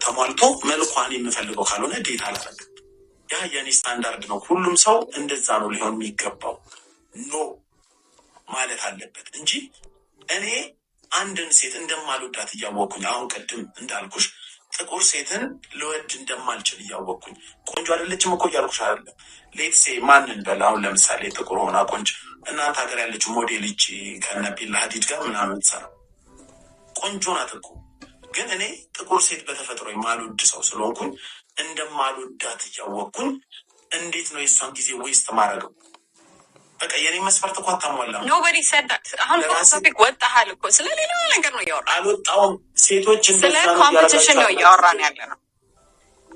ተሟልቶ መልኳን የምፈልገው ካልሆነ ዴት አላረግም። ያ የኔ ስታንዳርድ ነው። ሁሉም ሰው እንደዛ ነው ሊሆን የሚገባው። ኖ ማለት አለበት እንጂ እኔ አንድን ሴት እንደማልወዳት እያወቅኩኝ አሁን ቅድም እንዳልኩሽ ጥቁር ሴትን ልወድ እንደማልችል እያወቅኩኝ ቆንጆ አይደለችም እኮ እያልኩሽ አይደለም። ሌትሴ ማንን በል አሁን ለምሳሌ ጥቁር ሆና ቆንጆ እናንተ ሀገር ያለችው ሞዴል ይቺ ከነቢላ ሀዲድ ጋር ምናምን ትሰራ ቆንጆ ናት እኮ። ግን እኔ ጥቁር ሴት በተፈጥሮ የማልወድ ሰው ስለሆንኩኝ እንደማልወዳት እያወቅኩኝ እንዴት ነው የሷን ጊዜ ዌስት ማድረገው? በቃ የኔ መስፈርት እኮ አታሟላም። ኖበዲ ሰዳት አሁን ቶፒክ ወጣሃል እኮ ስለሌላ ነገር ነው እያወራን። አልወጣሁም። ሴቶች ስለ ኮምፒቲሽን ነው እያወራን ያለ ነው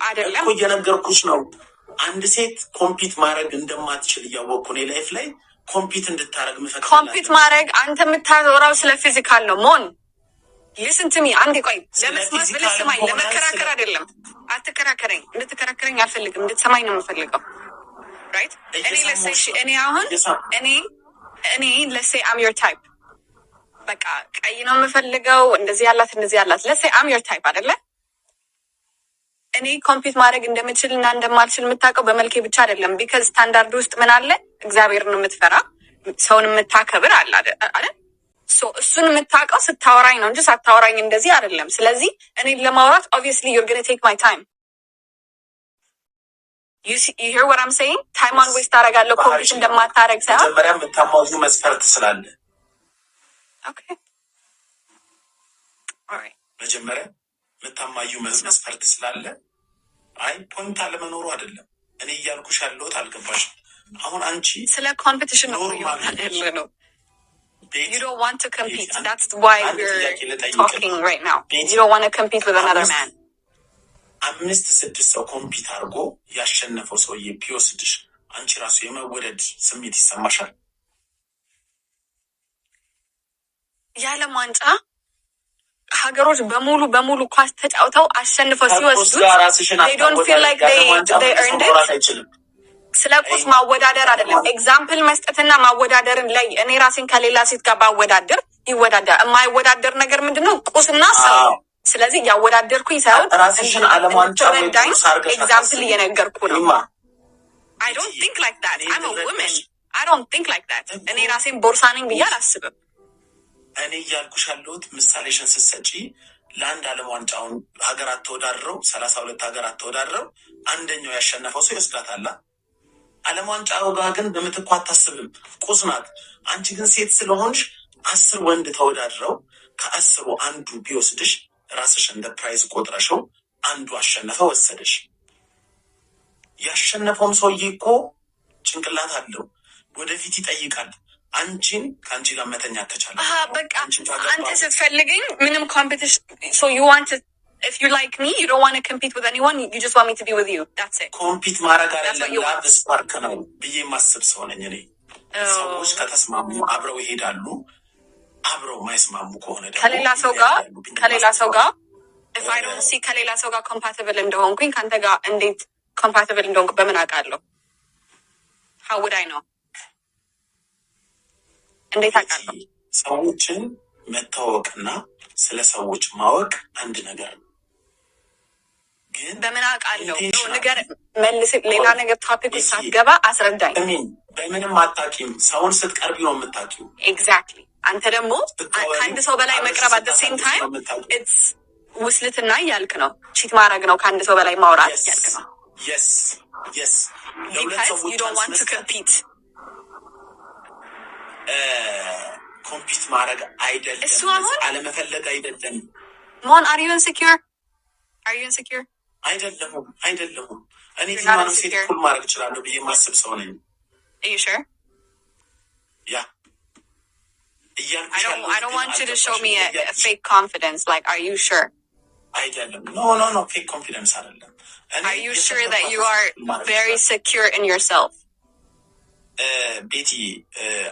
አይደለም እኮ እየነገርኩሽ ነው። አንድ ሴት ኮምፒት ማድረግ እንደማትችል እያወቅኩ እኔ ላይፍ ላይ ኮምፒት እንድታረግ ምፈቅድ። ኮምፒት ማድረግ አንተ የምታወራው ስለ ፊዚካል ነው። ሞን ሊስን ቱ ሚ አንዴ ቆይ፣ ለመስማት ብለህ ስማኝ። ለመከራከር አይደለም። አትከራከረኝ። እንድትከራከረኝ አልፈልግም። እንድትሰማኝ ነው የምፈልገው። ራይት እኔ ለሴሽ እኔ አሁን እኔ ለሴ አም ዮር ታይፕ በቃ ቀይ ነው የምፈልገው እንደዚህ ያላት ለሴ አም ዮር ታይፕ አይደለ? እኔ ኮምፒት ማድረግ እንደምችል እና እንደማልችል የምታውቀው በመልኬ ብቻ አይደለም። ቢካዝ ስታንዳርድ ውስጥ ምን አለ? እግዚአብሔርን የምትፈራ ሰውን የምታከብር አለ አይደል? ሶ እሱን የምታውቀው ስታወራኝ ነው እንጂ ሳታወራኝ እንደዚህ አይደለም። ስለዚህ እኔ ለማውራት obviously you're going to take my time. You hear what I'm saying? time on waste ታረጋለሁ ኮምፒት እንደማታረግ ሳይሆን መጀመሪያ የምታሟዩ መስፈርት ስላለ okay alright መጀመሪያ የምታሟዩ መስፈርት ስላለ አይ ፖይንት አለመኖሩ አይደለም። እኔ እያልኩሽ ያለሁት አልገባሽም። አሁን አንቺ ስለ ኮምፒቲሽን ነው ነው you don't want to compete. That's why we're talking right now. You don't want to compete with another man. 5-6 ሰው ኮምፒት አድርጎ ያሸነፈው ሰውዬ ቢወስድሽ አንቺ ራሱ የመወደድ ስሜት ይሰማሻል? የዓለም ዋንጫ ሀገሮች በሙሉ ኳስ ተጫውተው አሸንፈው ሲወስዱት they don't feel like they earned it. ስለ ቁስ ማወዳደር አይደለም። ኤግዛምፕል መስጠትና ማወዳደርን ላይ እኔ ራሴን ከሌላ ሴት ጋር ባወዳደር ይወዳደር የማይወዳደር ነገር ምንድነው? ቁስና ሰው። ስለዚህ ያወዳደርኩኝ ሳይሆን ራስሽን ዓለም ዋንጫ ኤግዛምፕል እየነገርኩ ነው። I don't think like that. I'm a woman. I don't think like that. እኔ ራሴን ቦርሳ ነኝ ብዬ አላስብም። እኔ እያልኩሽ ያለሁት ምሳሌሽን ስትሰጪ ለአንድ ዓለም ዋንጫውን ሀገራት ተወዳድረው 32 ሀገራት ተወዳድረው አንደኛው ያሸነፈው ሰው ይወስዳታል። ዓለም ዋንጫው ጋር ግን በምትኳ አታስብም። ቁስ ናት። አንቺ ግን ሴት ስለሆንሽ 10 ወንድ ተወዳድረው ከ10 አንዱ ቢወስድሽ ራስሽ እንደ ፕራይዝ ቆጥረሽው አንዱ አሸነፈ ወሰደሽ። ያሸነፈውም ሰውዬ እኮ ጭንቅላት አለው፣ ወደፊት ይጠይቃል። አንቺን ከአንቺ ጋር መተኛት ተቻለ። በቃ አንተ ስትፈልገኝ ምንም ኮምፒቲሽን so you want to if you like me you don't want to compete with anyone, you just want me to be with you. That's it. ኮምፒት ማድረግ አይደለም ላቭ ስፓርክ ነው ብዬ ማስብ ሰው ነኝ እኔ። ሰዎች ከተስማሙ አብረው ይሄዳሉ። አብረው ማይስማሙ ከሆነ ደግሞ ከሌላ ሰው ጋር if I don't see ከሌላ ሰው ጋር compatible እንደሆንኩኝ ካንተ ጋር እንዴት compatible እንደሆንኩ በምን አውቃለሁ? how would I know? እንዴት አውቃለሁ? ሰዎችን መታወቅና ስለ ሰዎች ማወቅ አንድ ነገር ነው። ግን በምን አውቃለሁ? ነገር መልስ ሌላ ነገር ቶፒክ ውስጥ ሳትገባ አስረዳኝ። በምንም አታውቂም። ሰውን ስትቀርቢ ነው የምታውቂው። ኤግዛክትሊ። አንተ ደግሞ ከአንድ ሰው በላይ መቅረብ at the same time it's ውስልትና እያልክ ነው። ቺት ማድረግ ነው። ከአንድ ሰው በላይ ማውራት እያልክ ነው። yes because you don't want to compete. ኮምፒት ማድረግ አይደለም፣ አለመፈለግ አይደለም። ሞን are you insecure? አይደለሁም። እኔ ማንም ሴት ኩል ማድረግ እችላለሁ ብዬ ማስብ ሰው ነኝ። Are you sure? Yeah. I don't want you to show me a fake confidence. Like, are you sure? አይደለም። No, fake confidence አይደለም። Are you sure that you are very secure in yourself? ቤቲ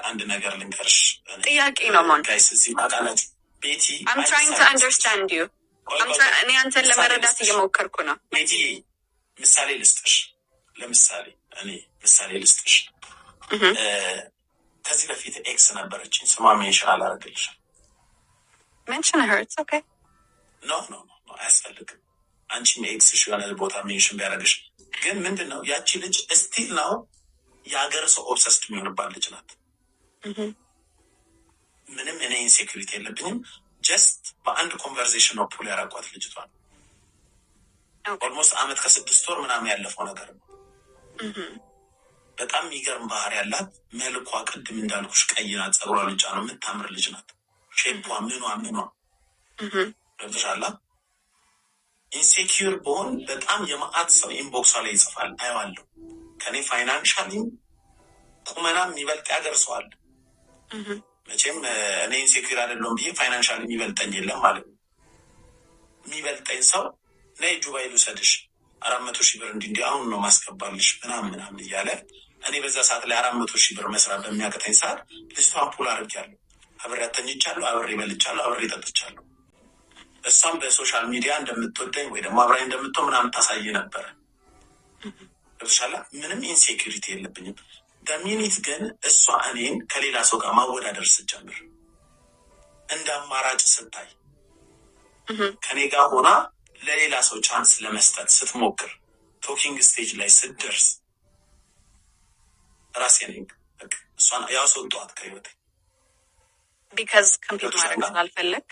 አንድ ነገር ልንገርሽ። ጥያቄ ነው ሞን። ቤቲ I'm trying to understand you. እኔ አንተን ለመረዳት እየሞከርኩ ነው። ቤቲ ምሳሌ ልስጥሽ። ለምሳሌ እኔ ምሳሌ ልስጥሽ። ከዚህ በፊት ኤክስ ነበረችኝ። ስሟ ሜንሽን አላደርግልሽም። mention her, it's okay. No, አያስፈልግም። አንቺም ኤክስሽ የሆነ ቦታ ሜንሽን ቢያደርግሽ ግን ምንድን ነው ያቺ ልጅ ስቲል ነው የሀገር ሰው ኦብሰስድ የሚሆንባት ልጅ ናት። ምንም እኔ ኢንሴኩሪቲ የለብኝም። ጀስት በአንድ ኮንቨርሴሽን ነው ፑል ያራቋት ልጅቷን። ኦልሞስት 1 ዓመት ከ6 ወር ምናምን ያለፈው ነገር ነው። በጣም የሚገርም ባህሪ ያላት መልኳ፣ ቅድም እንዳልኩሽ ቀይ ናት፣ ጸጉሯ ልጫ ነው፣ የምታምር ልጅ ናት። ሼፓ ምኗ ገብቶሻላ። ኢንሴኪዩር በሆን በጣም የማአት ሰው ኢንቦክሷ ላይ ይጽፋል፣ አየዋለሁ። ከኔ ፋይናንሻሊም ቁመናም የሚበልጥ ያገርሰዋል። መቼም እኔ ኢንሴኪዩር አይደለሁም ብዬ ፋይናንሻሊ የሚበልጠኝ የለም ማለት ነው። የሚበልጠኝ ሰው ነይ ዱባይ ልውሰድሽ 400,000 ብር እንዲህ አሁን ነው ማስገባልሽ ምናምን እያለ እኔ በዛ ሰዓት ላይ 400,000 ብር መስራት በሚያቅተኝ ሰዓት ልጅቷን ፑል አድርጊያለሁ። አብሬ አተኝቻለሁ፣ አብሬ በልቻለሁ፣ አብሬ ጠጥቻለሁ። እሷም በሶሻል ሚዲያ እንደምትወደኝ ወይ ደግሞ አብራኝ እንደምትወ ምናምን ታሳይ ነበረ። ገብቶሻላ። ምንም ኢንሴኪሪቲ የለብኝም። በሚኒት ግን እሷ እኔን ከሌላ ሰው ጋር ማወዳደር ስትጀምር እንደ አማራጭ ስታይ ከኔ ጋር ሆና ለሌላ ሰው ቻንስ ለመስጠት ስትሞክር ቶኪንግ ስቴጅ ላይ ስትደርስ ራሴ ነኝ እሷን ያስወጣኋት ከህይወቴ። ቢካዝ ኮምፒት ማድረግ ስላልፈለግ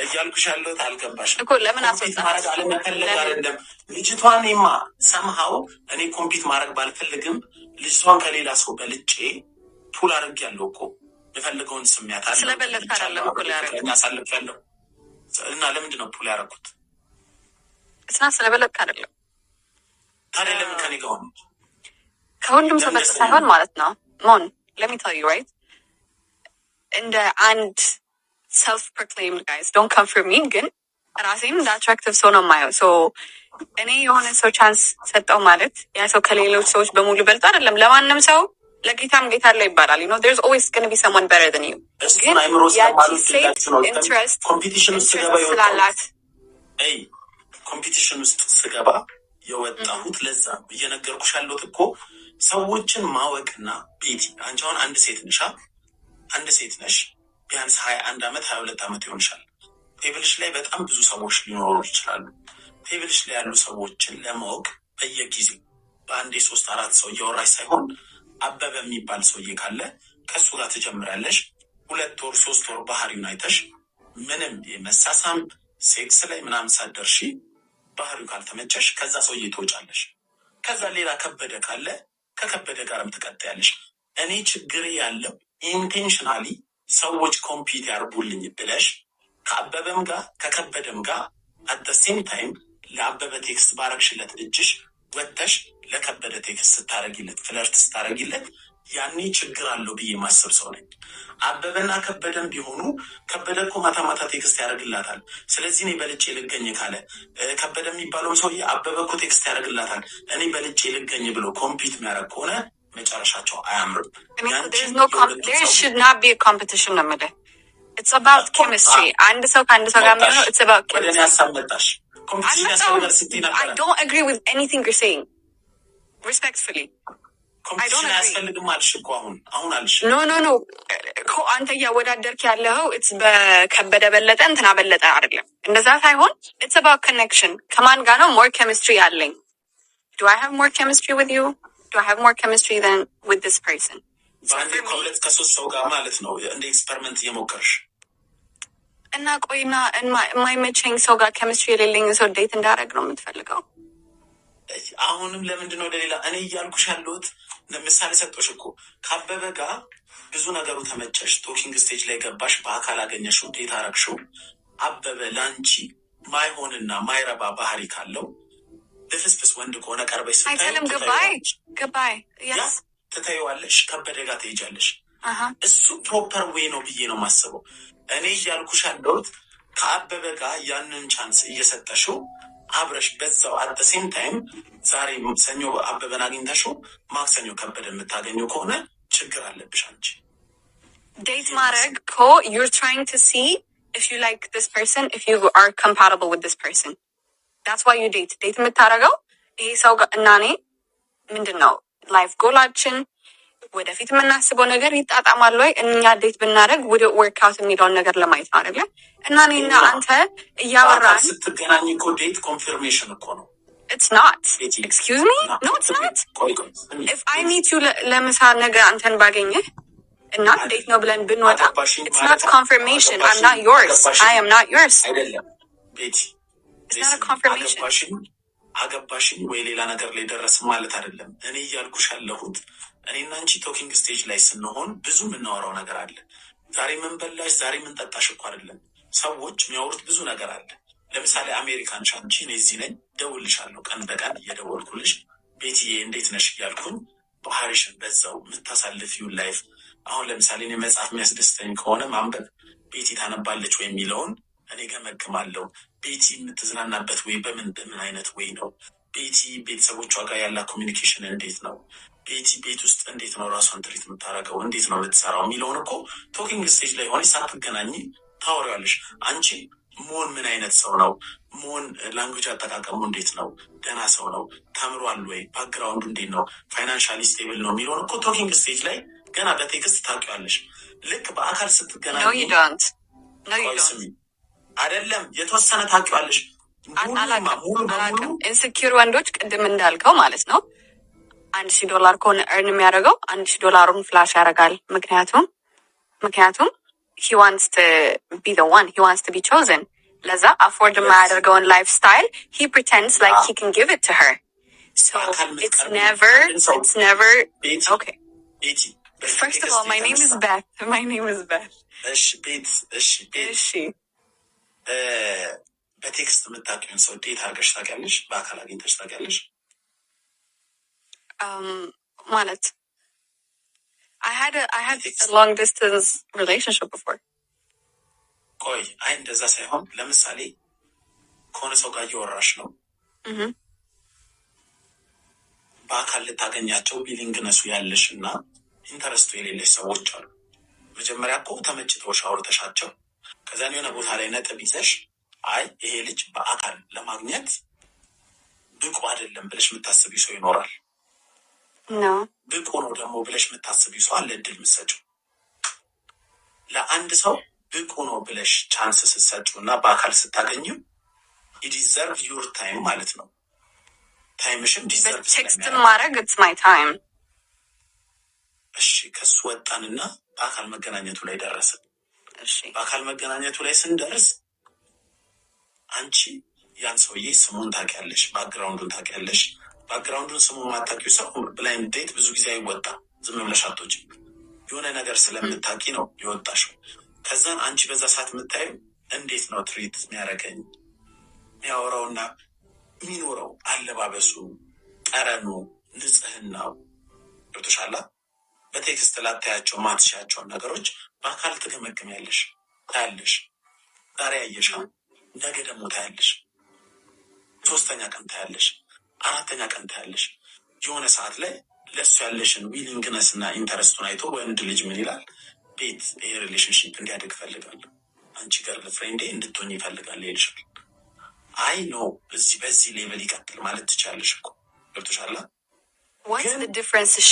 እያልኩሽ ያለሁት አልገባሽም እኮ። ለምን አስወጣት ማድረግ አለመፈለግ አይደለም። ልጅቷንማ ሰምሃው እኔ ኮምፒት ማድረግ ባልፈልግም ልጅቷን ከሌላ ሰው በልጬ ፑል አድርጌያለሁ እኮ። የፈልገውን ስሜት አለ ስለበለጥክ አይደለም ፑል ያደረኩት አሳልፌያለሁ። እና ለምንድን ነው ፑል ያደረኩት? እስና ስለበለጥክ አይደለም። ታዲያ ለምን ከኔ ጋር ሆነ? ከሁሉም ሰው በልጥ ሳይሆን ማለት ነው። ሞን let me tell you right እንደ አንድ self proclaimed guys don't come for me ግን ራሴን እንደ አትራክቲቭ ሰው ነው የማየው። ሶ እኔ የሆነ ሰው ቻንስ ሰጠው ማለት ያ ሰው ከሌሎች ሰዎች በሙሉ በልጦ አይደለም። ለማንም ሰው ለጌታም ጌታ አለ ይባላል። you know there's always going to be someone better than you ግን ያቺ ሴት ኢንትረስት ኮምፒቲሽን ውስጥ ስገባ ስላላት ኮምፒቲሽን ውስጥ ስገባ የወጣሁት ለዛ እየነገርኩሽ ያለሁት እኮ ሰዎችን ማወቅና ቤቲ አንቺ አሁን አንድ ሴት ነሽ ቢያንስ 21 ዓመት 22 ዓመት ይሆንሻል። ቴብልሽ ላይ በጣም ብዙ ሰዎች ሊኖሩ ይችላሉ። ቴብልሽ ላይ ያሉ ሰዎችን ለማወቅ በየጊዜው በአንዴ 3-4 ሰው እያወራሽ ሳይሆን አበበ የሚባል ሰውዬ ካለ ከሱ ጋር ትጀምራለሽ። 2 ወር 3 ወር ባህሪውን አይተሽ ምንም የመሳሳም ሴክስ ላይ ምናምን ሳትደርሺ ባህሪው ካልተመቸሽ ከዛ ሰውዬ ትወጫለሽ። ከዛ ሌላ ከበደ ካለ ከከበደ ጋርም ትቀጥያለሽ። እኔ ችግር ያለው ኢንቴንሽናሊ ሰዎች ኮምፒት ያርጉልኝ ብለሽ ከአበበም ጋር ከከበደም ጋር አት ዘ ሴም ታይም ለአበበ ቴክስት ባረግሽለት እጅሽ ወጥተሽ ለከበደ ቴክስት ስታረጊለት ፍለርት ስታረጊለት ያኔ ችግር አለው ብዬ ማሰብ ሰው ነኝ። አበበና ከበደም ቢሆኑ ከበደ እኮ ማታ ማታ ቴክስት ያደርግላታል። ስለዚህ እኔ በልጬ ልገኝ ካለ ከበደ የሚባለውም ሰውዬ አበበ እኮ ቴክስት ያደርግላታል እኔ በልጬ ልገኝ ብሎ ኮምፒት የሚያደርግ ከሆነ መጨረሻቸው አያምርም። there should not be a competition ነው የምልህ። it's about chemistry አንድ ሰው ከአንድ ሰው ጋር ነው it's about chemistry። ወደኔ ያሳመጣሽ ኮምፒቲሽን ያስፈልጋል ስትይ ነበር። I don't agree with anything you're saying respectfully። ኮምፒቲሽን ያስፈልግም አልሽ እኮ አሁን አልሽ። ኖ እኮ አንተ እያወዳደርክ ያለኸው it's በከበደ በለጠ እንትና በለጠ አይደለም። እንደዛ ሳይሆን it's about connection። ከማን ጋር ነው more chemistry ያለኝ? do I have more chemistry with you? do I have more chemistry than with this person? በአንዴ ከሁለት ከሶስት ሰው ጋር ማለት ነው እንደ ኤክስፐሪመንት እየሞከርሽ እና ቆይና የማይመቸኝ ሰው ጋር ኬሚስትሪ የሌለኝ ሰው ዴት እንዳደረግ ነው የምትፈልገው? አሁንም ለምንድን ነው ሌላ እኔ እያልኩሽ ያለሁት ለምሳሌ ሰጦሽ እኮ ከአበበ ጋር ብዙ ነገሩ ተመቸሽ፣ ቶኪንግ ስቴጅ ላይ ገባሽ፣ በአካል አገኘሽው፣ ዴት አረግሽው። አበበ ላንቺ ማይሆንና ማይረባ ባህሪ ካለው ልፍስፍስ ወንድ ከሆነ ቀርበሽ ስታዩ ገባይ ትታይዋለሽ፣ ከበደ ጋር ትሄጃለሽ። እሱ ፕሮፐር ዌይ ነው ብዬ ነው የማስበው። እኔ እያልኩሽ ያለሁት ከአበበ ጋር ያንን ቻንስ እየሰጠሽው አብረሽ በዛው አት ዘ ሴም ታይም ዛሬ ሰኞ አበበን አግኝተሽው ማክሰኞ ከበደ የምታገኘው ከሆነ ችግር አለብሽ አንቺ። ዴት ማድረግ እኮ you're trying to see if you like this person, if you are compatible with this person. that's why you date የምታረገው ይሄ ሰው ጋር እና እኔ ምንድነው ላይፍ ጎላችን ወደፊት የምናስበው ነገር ይጣጣማል ወይ እኛ ዴት ብናደርግ ወደ ወርክአውት የሚለውን ነገር ለማየት ነው አይደለ? እና እኔና አንተ እያወራን ስትገናኝ እኮ ዴት ኮንፊርሜሽን እኮ ነው። It's not. Excuse me? No, it's not. If I meet you ለምሳ ነገ አንተን ባገኘህ እና ዴት ነው ብለን ብንወጣ it's not confirmation. I'm not yours. I am not yours. አይደለም ቤቲ፣ it's not a confirmation. አገባሽኝ ወይ ሌላ ነገር ላይ ደረስን ማለት አይደለም። እኔ እያልኩሽ ያለሁት እኔና አንቺ ቶኪንግ ስቴጅ ላይ ስንሆን ብዙ የምናወራው ነገር አለ። ዛሬ ምን በላሽ፣ ዛሬ ምን ጠጣሽ እኮ አይደለም። ሰዎች የሚያወሩት ብዙ ነገር አለ። ለምሳሌ አሜሪካን ሻንቺ እኔ እዚህ ነኝ፣ ደውልሻለሁ፣ ቀን በቀን እየደወልኩልሽ ቤትዬ እንዴት ነሽ እያልኩኝ ባህሪሽን በዛው የምታሳልፊውን ላይፍ። አሁን ለምሳሌ እኔ መጽሐፍ የሚያስደስተኝ ከሆነ ማንበብ ቤቲ ታነባለች ወይ የሚለውን እኔ ገመግማለሁ። ቤቲ የምትዝናናበት ወይ በምን አይነት ወይ ነው? ቤቲ ቤተሰቦቿ ጋር ያላ ኮሚኒኬሽን እንዴት ነው? ቤቲ ቤት ውስጥ እንዴት ነው ራሷን ትሪት የምታደርገው? እንዴት ነው የምትሰራው? የሚለውን እኮ ቶኪንግ ስቴጅ ላይ ሆነ ሳትገናኝ ታወሪዋለሽ። አንቺ ሞን ምን አይነት ሰው ነው? ሞን ላንጉጅ አጠቃቀሙ እንዴት ነው? ደህና ሰው ነው? ተምሯል ወይ? ባክግራውንዱ እንዴት ነው? ፋይናንሻሊ ስቴብል ነው የሚለውን እኮ ቶኪንግ ስቴጅ ላይ ገና በቴክስት ታውቂዋለሽ። ልክ በአካል ስትገናኝ አይደለም የተወሰነ ታውቂዋለሽ። ሙሉ ኢንሴኪዩር ወንዶች ቅድም እንዳልከው ማለት ነው $1,000 ከሆነ እርን የሚያደርገው $1,000 ፍላሽ ያደርጋል። ምክንያቱም he wants to be the one, he wants to be chosen. ለዛ አፎርድ የማያደርገውን ላይፍ ስታይል he pretends like he can give it to her. So it's never okay. First of all, my name is Beth. እሺ በቴክስት የምታውቂውን ሰው ዴት አድርገሽ ታውቂያለሽ? በአካል አግኝተሽ ታውቂያለሽ? ማለት I had a long distance relationship before. ቆይ አይ እንደዛ ሳይሆን ለምሳሌ ከሆነ ሰው ጋር እየወራሽ ነው። በአካል ልታገኛቸው ቢሊንግነሱ ያለሽ እና ኢንተረስቱ የሌለሽ ሰዎች አሉ። መጀመሪያ እኮ ተመችተውሽ አውርተሻቸው ከዛን የሆነ ቦታ ላይ ነጥብ ይዘሽ አይ ይሄ ልጅ በአካል ለማግኘት ብቁ አይደለም ብለሽ የምታስቢ ሰው ይኖራል። ብቁ ነው ደግሞ ብለሽ የምታስቢ ሰው አለ እድል የምትሰጪው። ለአንድ ሰው ብቁ ነው ብለሽ ቻንስ ስትሰጪው እና በአካል ስታገኝም ዲዘርቭ ዩር ታይም ማለት ነው። ታይምሽም ዲዘርቭ ቴክስት ማድረግ it's my time። እሺ ከሱ ወጣንና በአካል መገናኘቱ ላይ ደረስን። በአካል መገናኘቱ ላይ ስንደርስ አንቺ ያን ሰውዬ ስሙን ታውቂያለሽ፣ ባክግራውንዱን ታውቂያለሽ። ባክግራውንዱን ስሙን ማታውቂው ሰው ብላይንድ ዴት ብዙ ጊዜ አይወጣም። ዝም ብለሽ አትወጪም። የሆነ ነገር ስለምታውቂ ነው የወጣሽው። ከዛን አንቺ በዛ ሰዓት የምታየው እንዴት ነው ትሪት የሚያደርገኝ፣ የሚያወራውና የሚኖረው አለባበሱ፣ ጠረኑ፣ ንጽህናው ገብቶሻል። በቴክስት ላታያቸው ማትሻቸውን ነገሮች በአካል ትገመግሚያለሽ፣ ታያለሽ። ዛሬ ያየሻ ነገ ደግሞ ታያለሽ፣ 3ኛ ቀን ታያለሽ፣ 4ኛ ቀን ታያለሽ። የሆነ ሰዓት ላይ ለሱ ያለሽን ዊሊንግነስ እና ኢንተረስቱን አይቶ ወንድ ልጅ ምን ይላል? ቤት ይሄ ሪሌሽንሽፕ እንዲያደግ ፈልጋለሁ፣ አንቺ ገርል ፍሬንዴ እንድትሆኝ ይፈልጋል ይልሻል። አይ ኖ በዚህ ሌቨል ይቀጥል ማለት ትችላለሽ እኮ ገብቶሻል። What's the difference? እሺ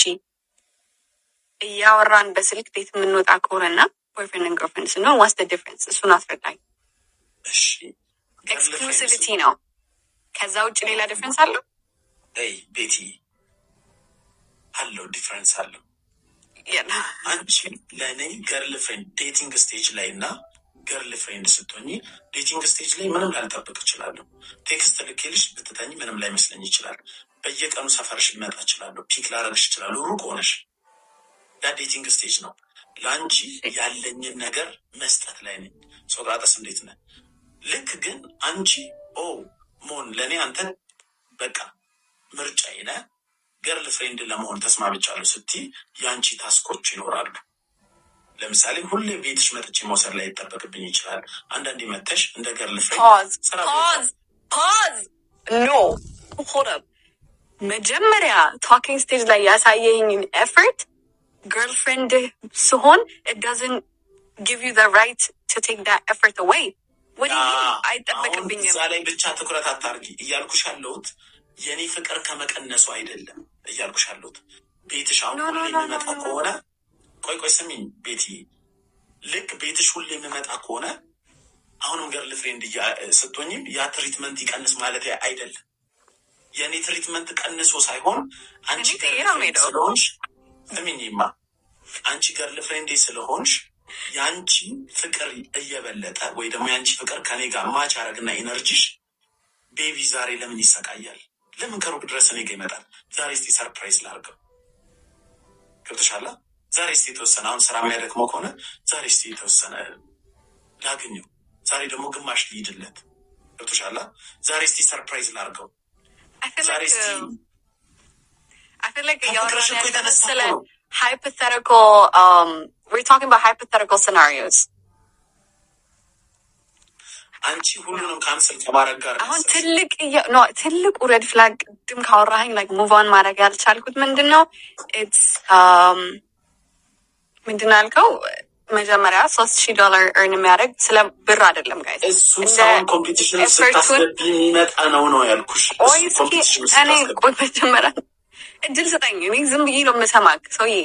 እያወራን በስልክ ቤት የምንወጣ ከሆነና ቦይፍሬንድ እና ገርልፍሬንድ ስንሆን what's the difference? እሱን አስረዳኝ። እሺ ኤክስክሉሲቪቲ ነው። ከዛ ውጭ ሌላ ዲፍረንስ አለው? ቤቲ አለው፣ ዲፍረንስ አለው። አንቺ ለእኔ ገርል ፍሬንድ ዴቲንግ ስቴጅ ላይ እና ገርል ፍሬንድ ስትሆኝ ዴቲንግ ስቴጅ ላይ ምንም ላልጠብቅ እችላለሁ። ቴክስት ልኬልሽ ብትተኝ ምንም ላይ መስለኝ ይችላል። በየቀኑ ሰፈርሽ ልመጣ እችላለሁ። ፒክ ላረግሽ እችላለሁ። ሩቅ ሆነሽ ያ ዴቲንግ ስቴጅ ነው። ለአንቺ ያለኝን ነገር መስጠት ላይ ነኝ። ሶቅራጠስ እንዴት ነህ? ልክ ግን አንቺ ሞን ለእኔ አንተ በቃ ምርጫዬ ነህ፣ ገርል ፍሬንድ ለመሆን ተስማምቻለሁ ስትይ የአንቺ ታስኮች ይኖራሉ። ለምሳሌ ሁሌ ቤትሽ መጥቼ መውሰድ ላይ ይጠበቅብኝ ይችላል። አንዳንዴ መተሽ እንደ ገርል ፍሬንድ መጀመሪያ ቶኪንግ ስቴጅ ላይ ያሳየኝን ኤፈርት ገርልፍሬንድ ስሆን it doesn't give you the right to take that effort away። አይጠበቅብኝም። እዛ ላይ ብቻ ትኩረት አታርጊ እያልኩሽ ያለሁት የኔ ፍቅር ከመቀነሱ አይደለም እያልኩሽ ያለሁት ቤትሽ አሁን ሁሌ የሚመጣ ከሆነ ቆይ ስሚኝ ቤቲ፣ ልክ ቤትሽ ሁሌ የሚመጣ ከሆነ አሁንም ገርል ፍሬንድ ስትሆኝም ያ ትሪትመንት ይቀንስ ማለት አይደለም። የእኔ ትሪትመንት ቀንሶ ሳይሆን አንቺ ስለሆንሽ ስሚኝማ፣ አንቺ ገርል ፍሬንዴ ስለሆንሽ የአንቺ ፍቅር እየበለጠ ወይ ደግሞ የአንቺ ፍቅር ከኔ ጋር ማች ያደረግና ኢነርጂሽ ቤቢ ዛሬ ለምን ይሰቃያል? ለምን ከሩቅ ድረስ እኔ ጋ ይመጣል? ዛሬ እስቲ ሰርፕራይዝ ላድርገው። ገብቶሻል? ዛሬ እስቲ የተወሰነ አሁን ስራ የሚያደክመው ከሆነ ዛሬ እስቲ የተወሰነ ላግኘው። ዛሬ ደግሞ ግማሽ ልሂድለት። ገብቶሻል? ዛሬ እስቲ ሰርፕራይዝ ላድርገው። ዛሬ እስቲ hypothetical we're talking about hypothetical scenarios. አንቺ ሁሉንም ካንሰል ከማድረግ ጋር አሁን ትልቅ ሬድ ፍላግ ድም ካወራኸኝ like move on ማድረግ ያልቻልኩት ምንድነው it's ምንድነው ያልከው መጀመሪያ $3,000 earn የሚያደርግ ስለ ብር አይደለም ጋይስ። እሱ ሳይሆን ኮምፒቲሽን ስታስገቢ የሚመጣ ነው ያልኩሽ። እኔ ቆይ መጀመሪያ እድል ስጠኝ። እኔ ዝም ብዬ ነው የምሰማክ ሰውዬ።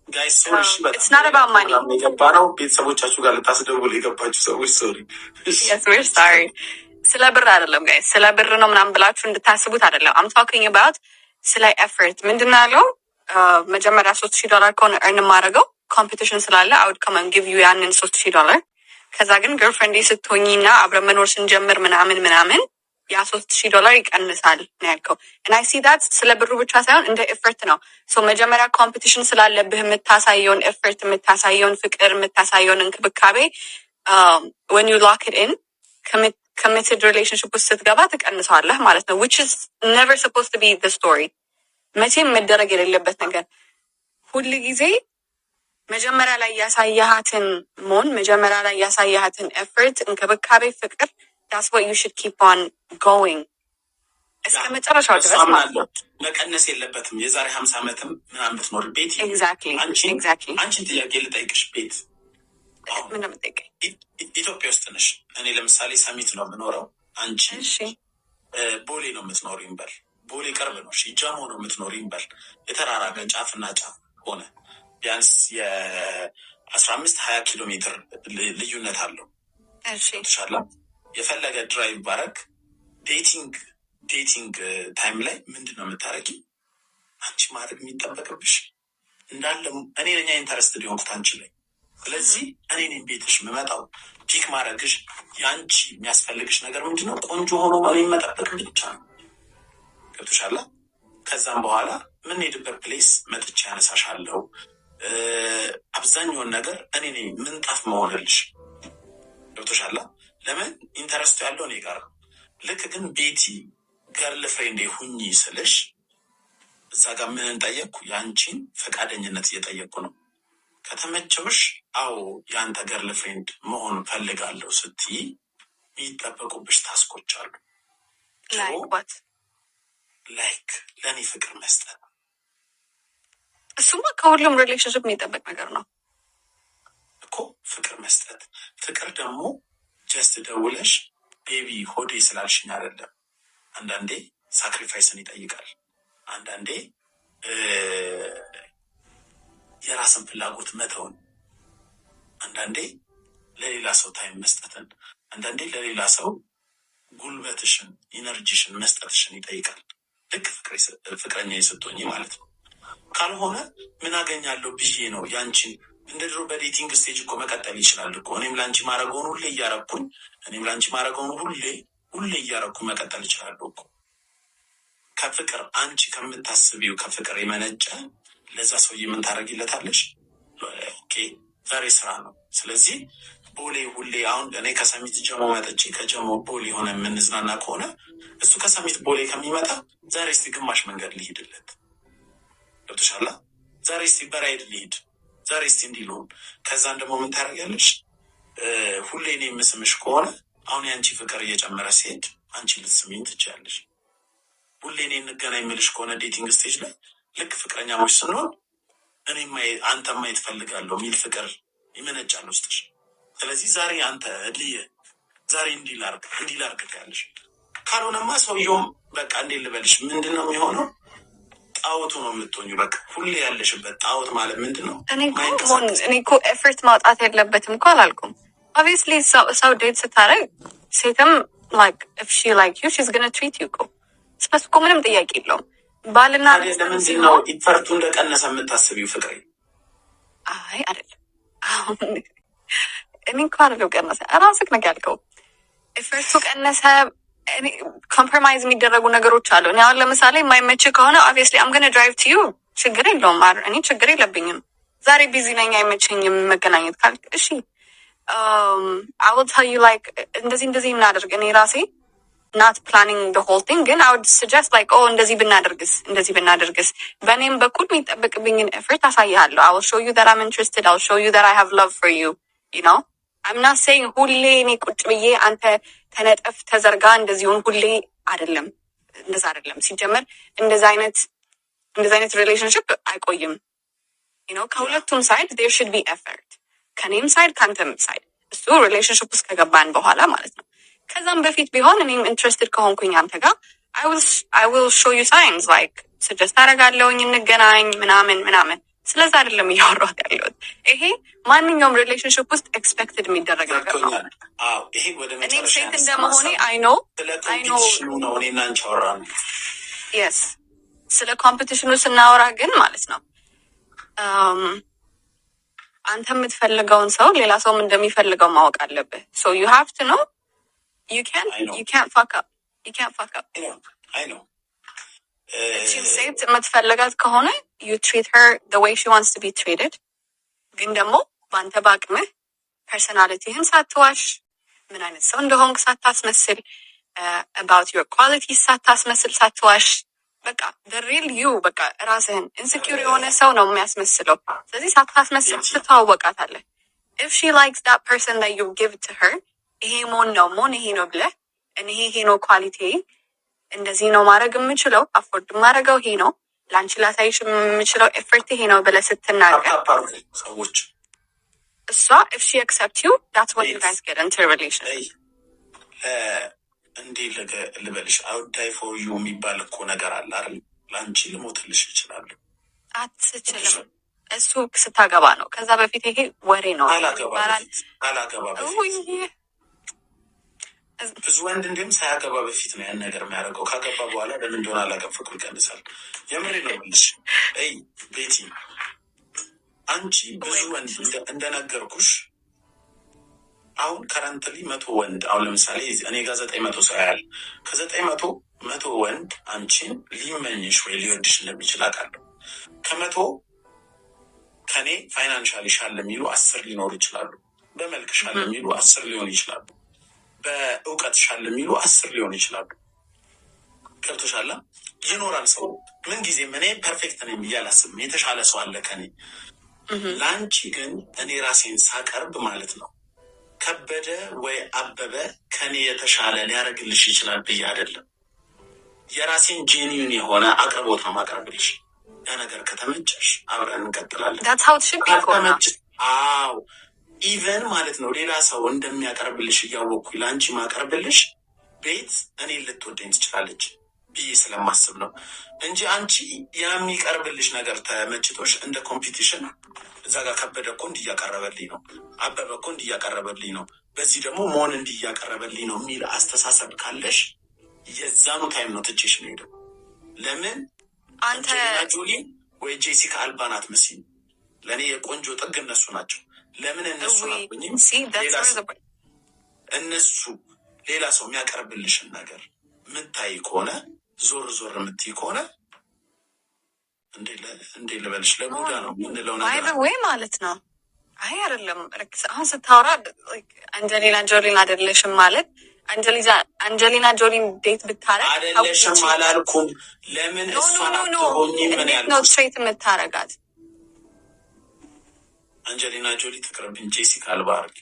ጋይስ ሶሪ፣ it's not about money። የገባነው ቤተሰቦቻችሁ ጋር ልታስደውሉ የገባችሁ ሰዎች ሶሪ። yes we're sorry። ስለ ብር አይደለም ጋይስ፣ ስለ ብር ነው ምናምን ብላችሁ እንድታስቡት አይደለም። I'm talking about ስለ effort። ምንድነው ያለው መጀመሪያ $3,000 ከሆነ earn ማድረገው ኮምፒቲሽን ስላለ I would come and give you ያንን $3,000። ከዛ ግን ገርልፍሬንዴ ስትሆኚና አብረን መኖር ስንጀምር ምናምን ያ $3,000 ይቀንሳል ነው ያልከው። and I see that ስለ ብሩ ብቻ ሳይሆን እንደ ኤፈርት ነው። ሶ መጀመሪያ ኮምፒቲሽን ስላለብህ የምታሳየውን ኤፈርት፣ የምታሳየውን ፍቅር፣ የምታሳየውን እንክብካቤ when you lock it in committed relationship ውስጥ ስትገባ ትቀንሰዋለህ ማለት ነው። which is never supposed to be the story። መቼም መደረግ የሌለበት ነገር ሁሉ ጊዜ መጀመሪያ ላይ ያሳያሃትን መጀመሪያ ላይ ያሳያሃትን ኤፈርት፣ እንክብካቤ፣ ፍቅር that's what you should keep on going እስከ መጨረሻው ድረስ ማለት ነው። መቀነስ የለበትም። የዛሬ 50 ዓመትም ምናምን ብትኖር ቤት exactly አንቺን ጥያቄ ልጠይቅሽ ቤት ምን ነው የምጠይቀኝ? ኢትዮጵያ ውስጥ ነሽ። እኔ ለምሳሌ ሰሚት ነው የምኖረው። አንቺ ቦሌ ነው የምትኖሪው ይንበል። ቦሌ ቅርብ ነው። ጃሞ ነው የምትኖሪው ይንበል። የተራራቀ ጫፍና ጫፍ ሆነ ቢያንስ የ15-20 ኪሎ ሜትር ልዩነት አለው። ተሻላ የፈለገ ድራይቭ ባረግ ዴቲንግ ታይም ላይ ምንድን ነው የምታረጊ? አንቺ ማድረግ የሚጠበቅብሽ እንዳለ እኔ ነኛ ኢንተረስትድ የሆንኩት አንቺ ላይ። ስለዚህ እኔ ነኝ ቤትሽ የምመጣው። ፒክ ማድረግሽ የአንቺ የሚያስፈልግሽ ነገር ምንድን ነው? ቆንጆ ሆኖ እኔን መጠበቅ ብቻ ነው። ገብቶሻላ? ከዛም በኋላ የምንሄድበት ፕሌስ መጥቼ ያነሳሻለሁ። አብዛኛውን ነገር እኔ ነኝ ምንጣፍ መሆንልሽ። ገብቶሻላ? ለምን ኢንተረስቱ ያለው እኔ ጋር። ልክ ግን ቤቲ ገርል ፍሬንዴ ሁኚ ስልሽ እዛ ጋር ምን እንጠየቅኩ? የአንቺን ፈቃደኝነት እየጠየቅኩ ነው። ከተመቸውሽ አዎ የአንተ ገርል ፍሬንድ መሆን ፈልጋለሁ ስትይ የሚጠበቁብሽ ታስኮች አሉ። ላይክ ለእኔ ፍቅር መስጠት። እሱማ ከሁሉም ሪሌሽንሽፕ የሚጠበቅ ነገር ነው እኮ ፍቅር መስጠት። ፍቅር ደግሞ ጀስት ደውለሽ ቤቢ ሆዴ ስላልሽኝ አይደለም። አንዳንዴ ሳክሪፋይስን ይጠይቃል። አንዳንዴ የራስን ፍላጎት መተውን፣ አንዳንዴ ለሌላ ሰው ታይም መስጠትን፣ አንዳንዴ ለሌላ ሰው ጉልበትሽን ኢነርጂሽን መስጠትሽን ይጠይቃል። ልክ ፍቅረኛ የሰጡኝ ማለት ነው። ካልሆነ ምን አገኛለሁ ብዬ ነው ያንቺን እንደ ድሮ በዴቲንግ ስቴጅ እኮ መቀጠል ይችላል እኮ። እኔም ላንቺ ማድረገውን ሁሌ እያረኩኝ ሁሌ እያረኩኝ መቀጠል ይችላለሁ እኮ። ከፍቅር አንቺ ከምታስቢው ከፍቅር የመነጨ ለዛ ሰውዬ ምን ታደርጊለታለሽ? ኦኬ ዛሬ ስራ ነው። ስለዚህ ቦሌ ሁሌ አሁን እኔ ከሰሚት ጀሞ መጥቼ ከጀሞ ቦሌ ሆነ የምንዝናና ከሆነ እሱ ከሰሚት ቦሌ ከሚመጣ ዛሬ እስቲ ግማሽ መንገድ ልሂድለት። ገብቶሻላ? ዛሬ እስቲ በራይድ ልሂድ፣ ዛሬ እስቲ እንዲህ ልሁን። ከዛን ደግሞ ምን ታደርጊያለሽ? ሁሌ እኔ የምስምሽ ከሆነ አሁን የአንቺ ፍቅር እየጨመረ ሲሄድ አንቺ ልትስሚኝ ትችያለሽ። ሁሌ እኔ እንገናኝ የምልሽ ከሆነ ዴቲንግ ስቴጅ ላይ ልክ ፍቅረኛሞች ስንሆን እኔ አንተ ማየት ፈልጋለሁ የሚል ፍቅር ይመነጫል ውስጥሽ። ስለዚህ ዛሬ አንተ ዛሬ እንዲህ ላርግ ያለሽ። ካልሆነማ ሰውየውም በቃ እንዴት ልበልሽ ምንድን ነው የሚሆነው? ጣዖቱ ነው የምትሆኙ። በቃ ሁሌ ያለሽበት ጣዖት ማለት ምንድን ነው? እኔ እኮ ኤፈርት ማውጣት የለበትም እኮ አላልኩም። ኦብቪየስሊ ሰው ዴት ስታደርግ ሴትም if she like you she's gonna treat you እኮ ስፐስ እኮ ምንም ጥያቄ የለውም። ባልና ለምንድን ነው ኢፈርቱ እንደቀነሰ የምታስቢው ፍቅሬ? አይ አይደለም እኔ እኮ አይደለም ቀነሰ ራስክ ነህ ያልከው። ኢፈርቱ ቀነሰ ኮምፕሮማይዝ የሚደረጉ ነገሮች አሉ። እኔ አሁን ለምሳሌ የማይመች ከሆነ ኦብቪየስሊ አም ገና ድራይቭ ቱ ዩ ችግር የለውም። እኔ ችግር የለብኝም። ዛሬ ቢዚ ነኝ አይመቸኝም መገናኘት ካልክ እሺ I will tell you like እንደዚህ እናደርግ። እኔ ራሴ not planning the whole thing ግን I would suggest like እንደዚህ ብናደርግስ በእኔም በኩል የሚጠበቅብኝን effort አሳይሃለሁ። I will show you that I'm interested. I will show you that I have love for you. You know I'm not saying ሁሌ እኔ ቁጭ ብዬ አንተ ተነጠፍ ተዘርጋ እንደዚሁን ሁሌ አይደለም። እንደዛ አይደለም። ሲጀመር እንደዛ አይነት ሪሌሽንሽፕ አይቆይም። you know ከሁለቱም ሳይድ there should be effort ከኔም ሳይድ ካንተም ሳይድ እሱ ሪሌሽንሽፕ ውስጥ ከገባን በኋላ ማለት ነው። ከዛም በፊት ቢሆን እኔም ኢንትረስትድ ከሆንኩኝ አንተ ጋር I will show you signs like suggest አደርጋለሁኝ እንገናኝ ምናምን ስለዛ አይደለም እያወራሁት ያለሁት። ይሄ ማንኛውም ሪሌሽንሽፕ ውስጥ ኤክስፔክትድ የሚደረግ ነገር ነው። አዎ ይሄ ወደ መጨረሻ ሴት እንደመሆኔ I know ነው እኔና አንቺ አወራን። yes ስለ ኮምፒቲሽኑ ስናወራ ግን ማለት ነው አንተ የምትፈልገውን ሰው ሌላ ሰውም እንደሚፈልገው ማወቅ አለብህ። so you have to know you can't fuck up. I know እቺን ሴት የምትፈልጋት ከሆነ you treat her the way she wants to be treated ግን ደግሞ በአንተ በአቅምህ ፐርሶናሊቲህን ሳትዋሽ ምን አይነት ሰው እንደሆንክ ሳታስመስል about your qualities ሳታስመስል ሳትዋሽ በቃ the real you በቃ ራስህን insecure የሆነ ሰው ነው የሚያስመስለው። ስለዚህ ሳታስመስል ትተዋወቃታለህ። if she likes that person that you give to her ይሄ ሞን ይሄ ነው ብለህ ይሄ ነው ኳሊቲ እንደዚህ ነው ማድረግ የምችለው አፎርድ ማድረገው ይሄ ነው ላንቺ ላሳይሽ የምችለው ኤፈርት ይሄ ነው ብለህ ስትናገር ሰዎች እሷ if she accepts you that's when you guys get into a relationship. እንዴ ልበልሽ I would die for you የሚባል እኮ ነገር አለ አይደል? ላንቺ ልሞትልሽ ይችላል። አትችልም። እሱ ስታገባ ነው። ከዛ በፊት ይሄ ወሬ ነው። አላገባ ብዙ ወንድ እንዲሁም ሳያገባ በፊት ነው ያን ነገር የሚያደርገው። ካገባ በኋላ ለምን እንደሆነ አላውቅም ፍቅሩ ይቀንሳል። የምሬ ነው የምልሽ። ቤቲ አንቺ ብዙ ወንድ እንደነገርኩሽ አሁን ከረንትሊ 100 ወንድ አሁን ለምሳሌ እኔ ጋር 900 ሰው ያህል ከ900 ወንድ አንቺን ሊመኝሽ ወይ ሊወድሽ እንደሚችል አውቃለሁ። ከ100 ከኔ ፋይናንሻሊ ሻል የሚሉ 10 ሊኖሩ ይችላሉ። በመልክ ሻል የሚሉ 10 ሊሆኑ ይችላሉ። በእውቀት ሻል የሚሉ 10 ሊሆኑ ይችላሉ። ገብቶሻል? ይኖራል ሰው ምን ጊዜም እኔ ፐርፌክት ነኝ ብዬ አላስብም። የተሻለ ሰው አለ ከኔ። ለአንቺ ግን እኔ ራሴን ሳቀርብ ማለት ነው ከበደ ወይ አበበ ከኔ የተሻለ ሊያደርግልሽ ይችላል ብዬ አይደለም። የራሴን ጄኒዩን የሆነ አቅርቦት ነው ማቅረብልሽ። ያ ነገር ከተመቸሽ አብረን እንቀጥላለን። that's how it should be። አዎ ኢቨን ማለት ነው ሌላ ሰው እንደሚያቀርብልሽ እያወቅኩኝ ለአንቺ ማቀርብልሽ ቤት እኔ ልትወደኝ ትችላለች ብዬ ስለማስብ ነው እንጂ አንቺ የሚቀርብልሽ ነገር ተመችቶሽ እንደ ኮምፒቲሽን እዛ ጋር ከበደ እኮ እንዲያቀረበልኝ ነው፣ አበበ እኮ እንዲያቀረበልኝ ነው፣ በዚህ ደግሞ ሞን እንዲያቀረበልኝ ነው የሚል አስተሳሰብ ካለሽ የዛኑ ታይም ነው ትቼሽ ነው ሄደው። ለምን አንተ ጆሊ ወይ ጄሲካ አልባን አትመስይም። ለእኔ የቆንጆ ጥግ እነሱ ናቸው። ለምን እነሱ ናቁኝም እነሱ ሌላ ሰው የሚያቀርብልሽን ነገር ምታይ ከሆነ ዞር የምትይ ከሆነ እንዴ ልበልሽ ለሙዳ ነው ምንለው ነገር ወይ ማለት ነው። አይ አይደለም አሁን ስታወራ አንጀሊና ጆሊን አይደለሽም ማለት አንጀሊና ጆሊን ዴት ብታረግ አይደለሽም አላልኩም። ለምን እሷን አትሆኚ ምን ያልኩት ነው ስትሬት የምታረጋት አንጀሊና ጆሊ ትቅርብኝ ጄሲካ አልባ አርግ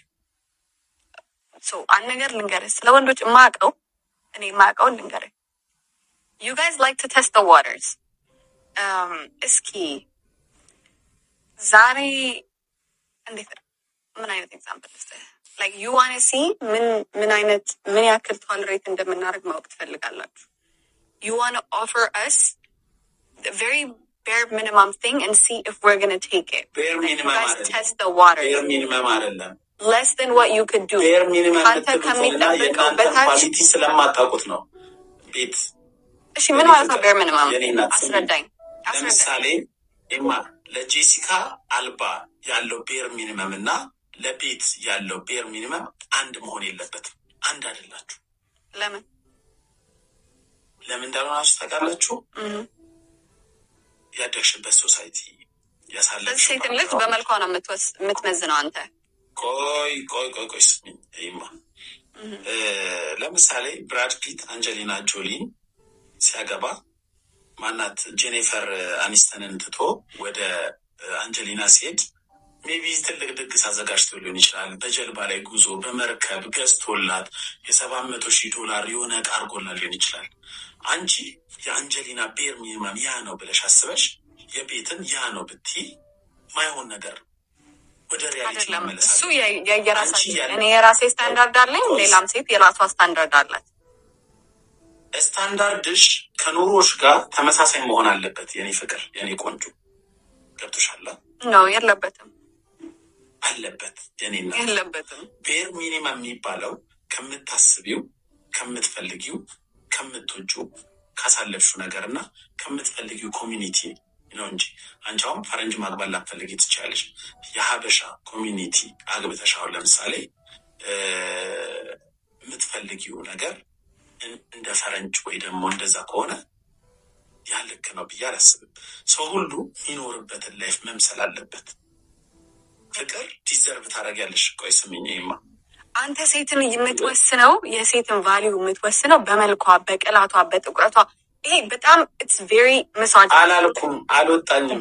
አንድ ነገር ልንገርህ ስለ ወንዶች የማውቀውን ልንገርህ። you guys like to test the waters እስኪ ዛሬ እንዴት ምን አይነት ኤግዛምፕል like you want to see ምን ያክል ቶለሬት እንደምናደርግ ማወቅ ትፈልጋላችሁ። you want to offer us very bare minimum thing and see if we're going to take it. Bare minimum. You guys test the water. Bare minimum አይደለም. Less than what you could do. Bare minimum የእናንተን ኳሊቲ ስለማታውቁት ነው። ቤት እሺ ምን ማለት ነው bare minimum? አስረዳኝ። ለምሳሌ ለጄሲካ አልባ ያለው ቤር ሚኒመም እና ለቤት ያለው ቤር ሚኒመም አንድ መሆን የለበትም። አንድ አይደላችሁ። ለምን እንዳልሆናችሁ ታውቃላችሁ? ያደግሽበት ሶሳይቲ ያሳለፍሽ ሴትን ልጅ በመልኳ ነው የምትመዝነው አንተ። ቆይ ስሚኝ ይማ ለምሳሌ ብራድ ፒት አንጀሊና ጆሊን ሲያገባ ማናት ጄኒፈር አኒስተንን ትቶ ወደ አንጀሊና ሲሄድ ሜቢ ትልቅ ድግስ አዘጋጅቶ ሊሆን ይችላል። በጀልባ ላይ ጉዞ በመርከብ ገዝቶላት $700,000 የሆነ ዕቃ አድርጎላት ሊሆን ይችላል። አንቺ የአንጀሊና ቤር ሚኒመም ያ ነው ብለሽ አስበሽ የቤትን ያ ነው ብትይ ማይሆን ነገር ወደ ሪያሊቲ መመለስ። እሱ የየራሳችን እኔ የራሴ ስታንዳርድ አለኝ፣ ሌላም ሴት የራሷ ስታንዳርድ አላት። ስታንዳርድሽ ከኑሮሽ ጋር ተመሳሳይ መሆን አለበት። የኔ ፍቅር የኔ ቆንጆ ገብቶሻል? ነው የለበትም። አለበት የኔና የለበትም። ቤር ሚኒመም የሚባለው ከምታስቢው፣ ከምትፈልጊው፣ ከምትወጂው ካሳለፍሽው ነገርና ከምትፈልጊው ኮሚኒቲ ነው እንጂ አንቺ አሁን ፈረንጅ ማግባት ላትፈልጊ ትችያለሽ። የሀበሻ ኮሚኒቲ አግብተሽ አሁን ለምሳሌ የምትፈልጊው ነገር እንደ ፈረንጅ ወይ ደግሞ እንደዛ ከሆነ ያ ልክ ነው ብዬ አላስብም። ሰው ሁሉ የሚኖርበትን ላይፍ መምሰል አለበት። ፍቅር ዲዘርቭ ታደርጊያለሽ። ቆይ ስሚኝ ይማ አንተ ሴትን የምትወስነው የሴትን ቫሊዩ የምትወስነው በመልኳ፣ በቅላቷ፣ በጥቁረቷ ይሄ በጣም ኢትስ ቬሪ ሚሶጂኒስቲክ። አላልኩም፣ አልወጣኝም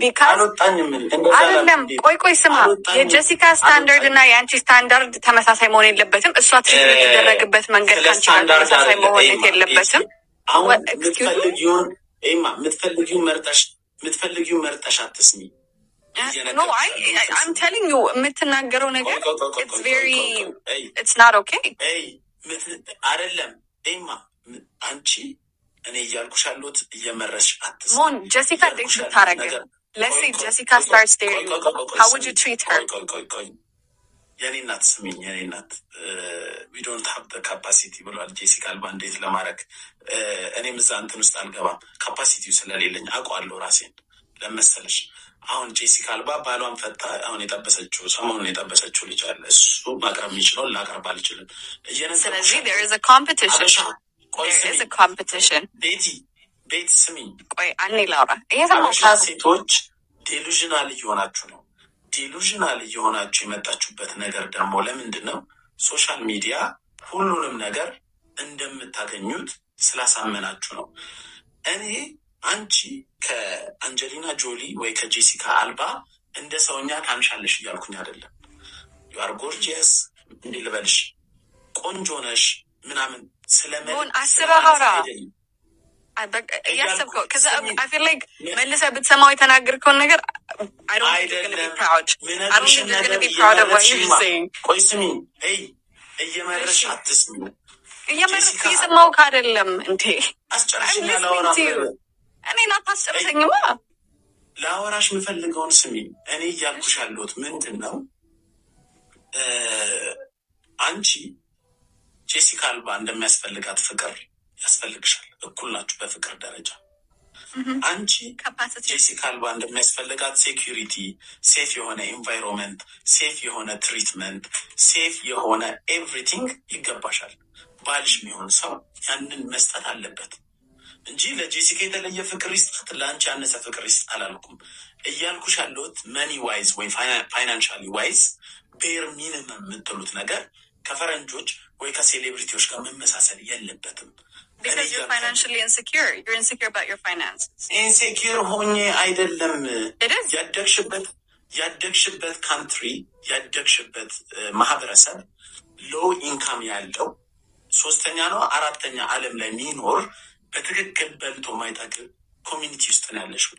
አይደለም። ቆይ ስማ፣ የጄሲካ ስታንዳርድ እና የአንቺ ስታንዳርድ ተመሳሳይ መሆን የለበትም። እሷ ትሪት የምትደረግበት መንገድ ከአንቺ ጋር ተመሳሳይ መሆን የለበትም። አሁን የምትፈልጊውን መርጠሽ አትስሚ። No, I'm telling you, የምትናገረው ነገር it's very, it's not okay. አይደለም ኤማ፣ አንቺ እኔ እያልኩሽ ያሉት እየመረሽ አትስሚ። ሞን ጄሲካ ዴት ብታረግ let's say Jessica starts dating, how would you treat her? ቆይ የኔ እናት ስሚኝ፣ የኔ እናት we don't have the capacity ብሏል ጄሲካ አልባ እንዴት ለማድረግ እኔም እዛ እንትን ውስጥ አልገባም። ካፓሲቲው ስለሌለኝ አውቀዋለሁ ራሴን ለመሰለሽ። አሁን ጄሲካ አልባ ባሏን ፈታ አሁን ሰሞኑን የጠበሰችው ልጅ አለ። እሱ ማቅረብ የሚችለውን ላቀርብ አልችልም። ስለዚህ there is a competition. ቤት ስሚኝ፣ ቆይ እኔ ላውራ። ሴቶች ዴሉዥናል እየሆናችሁ ነው። ዴሉዥናል እየሆናችሁ የመጣችሁበት ነገር ደግሞ ለምንድን ነው? ሶሻል ሚዲያ ሁሉንም ነገር እንደምታገኙት ስላሳመናችሁ ነው። እኔ አንቺ ከአንጀሊና ጆሊ ወይ ከጄሲካ አልባ እንደ ሰውኛ ታንሻለሽ እያልኩኝ አይደለም። ዩአር ጎርጂየስ እንዲህ ልበልሽ፣ ቆንጆ ነሽ ምናምን ስለምን አስበሃራ እያሰብከው ከዛ I feel like መልሰህ ብትሰማው የተናገርከውን ነገር I don't think you're gonna be proud of what you're saying. ቆይ ስሚኝ፣ እየመረሽ አትስሚው። እየመረሽ እየሰማው ካደለም እንዴ አስጨርሽኛ ላወራ እኔን አታስጨርሰኝማ። ለአወራሽ የምፈልገውን ስሚኝ። እኔ እያልኩሽ ያለሁት ምንድን ነው፣ አንቺ ጄሲካ አልባ እንደሚያስፈልጋት ፍቅር ያስፈልግሻል። እኩል ናችሁ በፍቅር ደረጃ። አንቺ ጄሲካ አልባ እንደሚያስፈልጋት ሴኪሪቲ፣ ሴፍ የሆነ ኤንቫይሮንመንት፣ ሴፍ የሆነ ትሪትመንት፣ ሴፍ የሆነ ኤቭሪቲንግ ይገባሻል። ባልሽ የሚሆን ሰው ያንን መስጠት አለበት እንጂ ለጄሲካ የተለየ ፍቅር ይስጣት፣ ለአንቺ ያነሰ ፍቅር ይስጥ አላልኩም። እያልኩሽ ያለሁት መኒ ዋይዝ ወይ ፋይናንሻሊ ዋይዝ ቤር ሚኒመም የምትሉት ነገር ከፈረንጆች ወይ ከሴሌብሪቲዎች ጋር መመሳሰል የለበትም። Because you're financially insecure. You're insecure about your finances. ኢንሴኪር ሆኜ አይደለም። It is. ያደግሽበት ካንትሪ ያደግሽበት ማህበረሰብ ሎው ኢንካም ያለው 3ኛ ነው 4ኛ ዓለም ላይ የሚኖር በትክክል በልቶ ማይጠግብ ኮሚኒቲ ውስጥ ነው ያለሽው።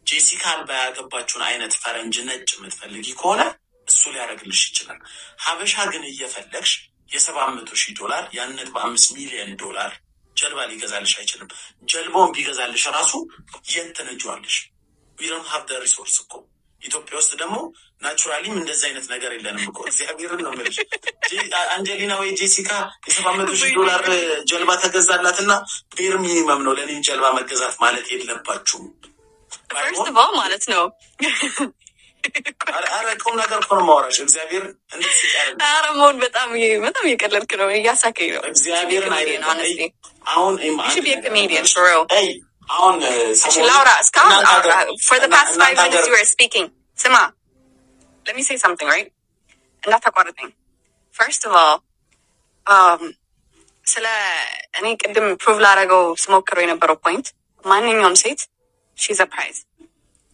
ጄሲካ አልባ ያገባችሁን አይነት ፈረንጅ ነጭ የምትፈልጊ ከሆነ እሱ ሊያደርግልሽ ይችላል። ሀበሻ ግን እየፈለግሽ $700,000 $1.5 ሚሊዮን ጀልባ ሊገዛልሽ አይችልም። ጀልባውን ቢገዛልሽ ራሱ የት ትነጂዋለሽ? ዊ ዶንት ሃቭ ዘ ሪሶርስ እኮ። ኢትዮጵያ ውስጥ ደግሞ ናቹራሊም እንደዚህ አይነት ነገር የለንም እኮ። እግዚአብሔርን ነው የምልሽ። አንጀሊና ወይ ጄሲካ $700,000 ጀልባ ተገዛላትና ቤር ሚኒመም ነው ለእኔ ጀልባ መገዛት ማለት የለባችሁም። ፈርስት ኦፍ ኦል ማለት ነው። ቁም ነገር እኮ ነው የማወራሽ። እግዚአብሔር ኧረ መሆን በጣም እየቀለድክ ነው፣ እያሳከኝ ነው። እግዚአብሔርን አሁን ላውራ እስካሁን for the past 5 minutes you were speaking. ስማ let me say something, right? እንዳታቋርጠኝ። first of all ስለ እኔ ቅድም ፕሩቭ ላደረገው ስሞክረው የነበረው ፖይንት ማንኛውም ሴት she's a prize.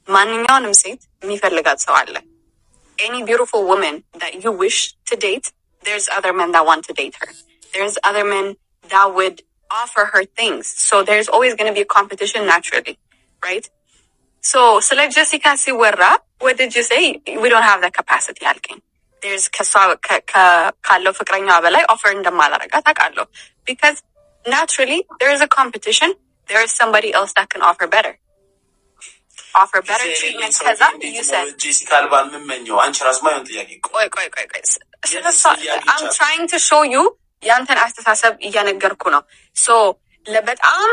ማንኛውንም ሴት የሚፈልጋት ሰው አለ። any beautiful woman that you wish to date, there's other men that want to date her. There's other men that would offer her things. So there's always going to be a competition naturally, right? So like Jessica siwara, what did you say? We don't have that capacity, alkin. There's kallo ፍቅረኛዋ በላይ offer እንደማላረጋት አውቃለሁ. Because naturally there is a competition. There is somebody else that can offer better treatment. ከዛ you said ጄሲካ አልባን ምመኘው አንቺ ራስ ማየን ጥያቄ ቆይ I'm trying to show you ያንተን አስተሳሰብ እያነገርኩ ነው። ሶ ለበጣም